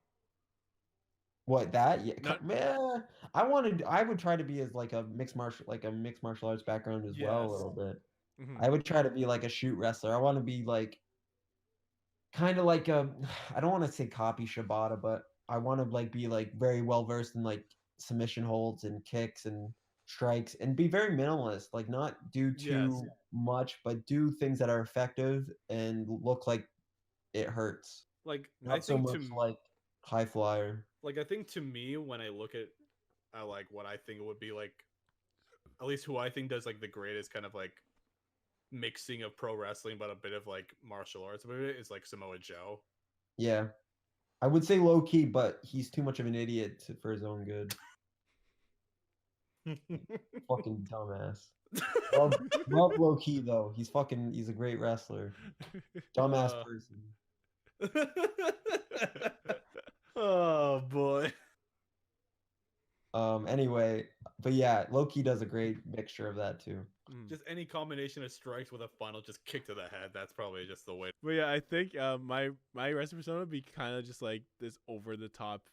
What that? Yeah, Not- man. I would try to be as like a mixed martial arts background as well a little bit. Mm-hmm. I would try to be like a shoot wrestler. I want to be like kind of like a, I don't want to say copy Shibata, but I want to like be like very well versed in like submission holds and kicks and strikes and be very minimalist, like not do too much, but do things that are effective and look like it hurts. Like not I think so much like high flyer. Like I think to me, when I look at like what I think it would be like, at least who I think does like the greatest kind of like mixing of pro wrestling but a bit of like martial arts about it is like Samoa Joe. Yeah, I would say low key, but he's too much of an idiot for his own good. Fucking dumbass. Love low key though. He's a great wrestler. Dumbass person. Oh boy. Anyway, but yeah, Loki does a great mixture of that too. Just any combination of strikes with a final just kick to the head. That's probably just the way. But yeah, I think my wrestling persona would be kind of just like this over the top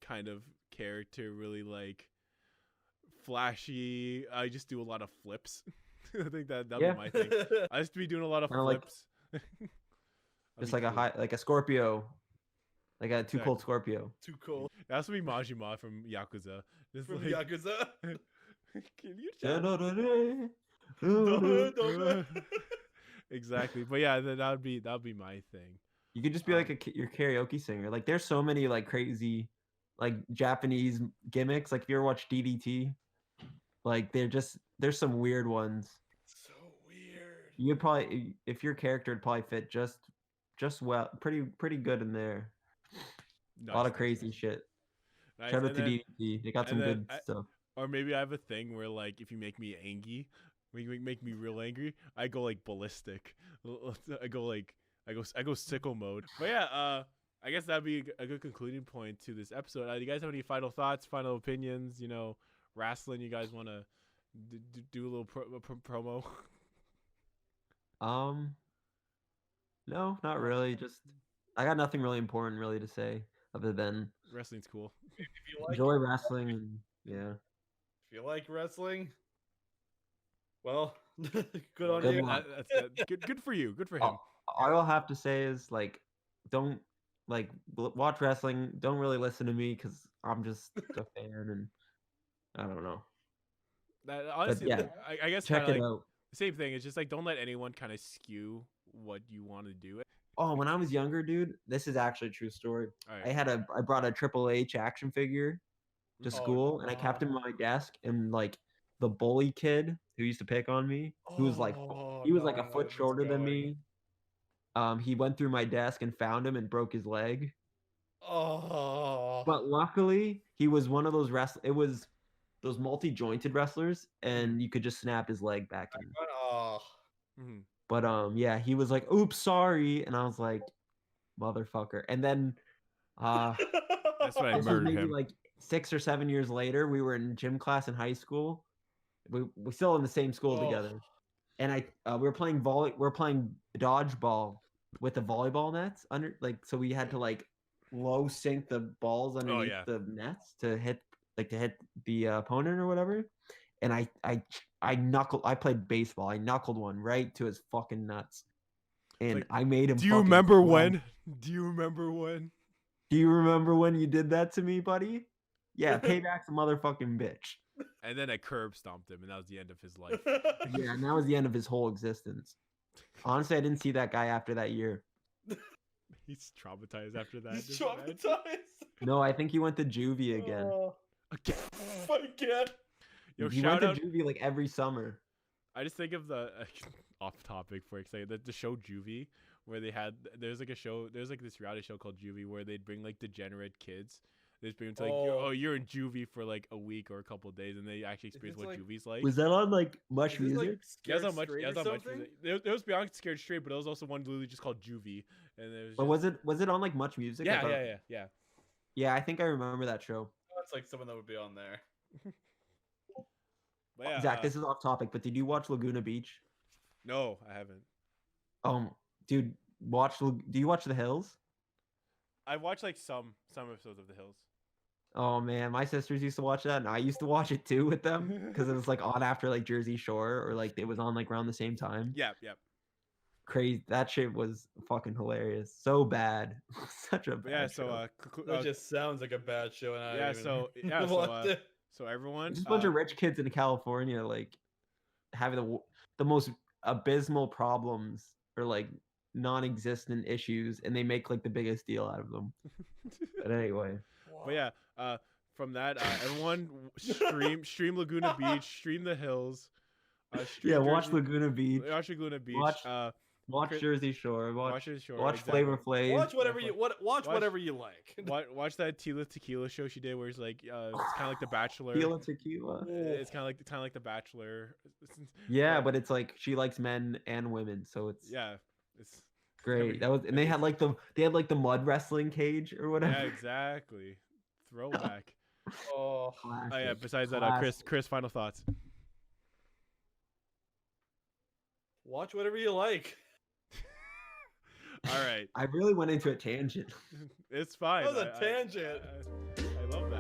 kind of character, really like flashy. I just do a lot of flips. I think that'd be my thing. I used to be doing a lot of flips. Just like a Scorpio. Like a Too Cold Scorpio. Too cold. That has to be Majima from Yakuza. Just from like, Yakuza? Can you Exactly. But yeah, that would be my thing. You could just be like your karaoke singer. Like there's so many like crazy like Japanese gimmicks. Like if you ever watch DDT, like there's some weird ones. So weird. You'd probably, if your character would probably fit just well, pretty good in there. A lot of crazy shit. Nice. Shout out to DDT. They got some good stuff. Or maybe I have a thing where like if you make me angry, make me real angry, I go like ballistic. I go sicko mode. But yeah, I guess that'd be a good concluding point to this episode. Do you guys have any final thoughts, final opinions? You know, wrestling. You guys want to do a little promo? No, not really. Just I got nothing really important really to say other than wrestling's cool. If you like enjoy wrestling, and yeah. If you like wrestling, well, good on you. That's good for you. Good for him. All I'll have to say is like, don't like watch wrestling. Don't really listen to me because I'm just a fan, and I don't know. That honestly, yeah, I guess check it out. Same thing. It's just like don't let anyone kind of skew what you want to do. Oh, when I was younger, dude, this is actually a true story. Right. I brought a Triple H action figure to school, and I kept him on my desk. And like the bully kid who used to pick on me, who was like like a foot shorter than me. He went through my desk and found him and broke his leg. Oh. But luckily, he was one of those It was those multi-jointed wrestlers, and you could just snap his leg back in. Oh. Mm-hmm. But yeah, he was like, "Oops, sorry," and I was like, "Motherfucker!" And then, that's why I murdered him. Like 6 or 7 years later, we were in gym class in high school. We still in the same school together, and we were playing dodgeball with the volleyball nets under, like, so we had to like low sink the balls underneath the nets to hit the opponent or whatever. And I played baseball. I knuckled one right to his fucking nuts. And like, I made him. Do you remember when? Do you remember when you did that to me, buddy? Yeah, payback's a motherfucking bitch. And then I curb stomped him, and that was the end of his life. Yeah, and that was the end of his whole existence. Honestly, I didn't see that guy after that year. He's traumatized after that. He's just imagine. traumatized. No, I think he went to juvie again. Again. Again. Yo, He shout went out. to juvie like every summer. I just think of the off topic for excited the show Juvie, where there's like this reality show called Juvie where they'd bring like degenerate kids. They just bring them to like, you're in juvie for like a week or a couple of days, and they actually experience what juvie's like. Was that on like Much Is it, Music? like, Yeah, Scared not much. Straight Yeah, or not much. something? There was Beyond Scared Straight, but there was also one literally just called Juvie, and it was. But was it on like Much Music? I thought- Yeah. Yeah, I think I remember that show. That's like someone that would be on there. But yeah, Zach, this is off topic, but did you watch Laguna Beach? No, I haven't. Dude, do you watch The Hills? I watched like some episodes of The Hills. Oh man, my sisters used to watch that, and I used to watch it too with them because it was like on after like Jersey Shore, or like it was on like around the same time. Yeah. Crazy, that shit was fucking hilarious. So bad, such a bad show. That just sounds like a bad show. And I so everyone, just a bunch of rich kids in California like having the most abysmal problems or like non-existent issues, and they make like the biggest deal out of them. But anyway. But yeah, from that, everyone stream Laguna Beach, stream The Hills. Watch Laguna Beach. Watch Laguna Beach. Watch Jersey Shore. Watch Jersey Shore. Watch exactly. Flavor Flav. Watch whatever you like. Watch that Tila Tequila show she did, where it's like it's kind of like The Bachelor. Tila Tequila. It's kind of like The Bachelor. Yeah, but it's like she likes men and women, so it's it's great. And they had like the mud wrestling cage or whatever. Yeah, exactly. Throwback. Oh yeah. Besides that, Chris, final thoughts. Watch whatever you like. All right. I really went into a tangent. It's fine. That was a tangent. I love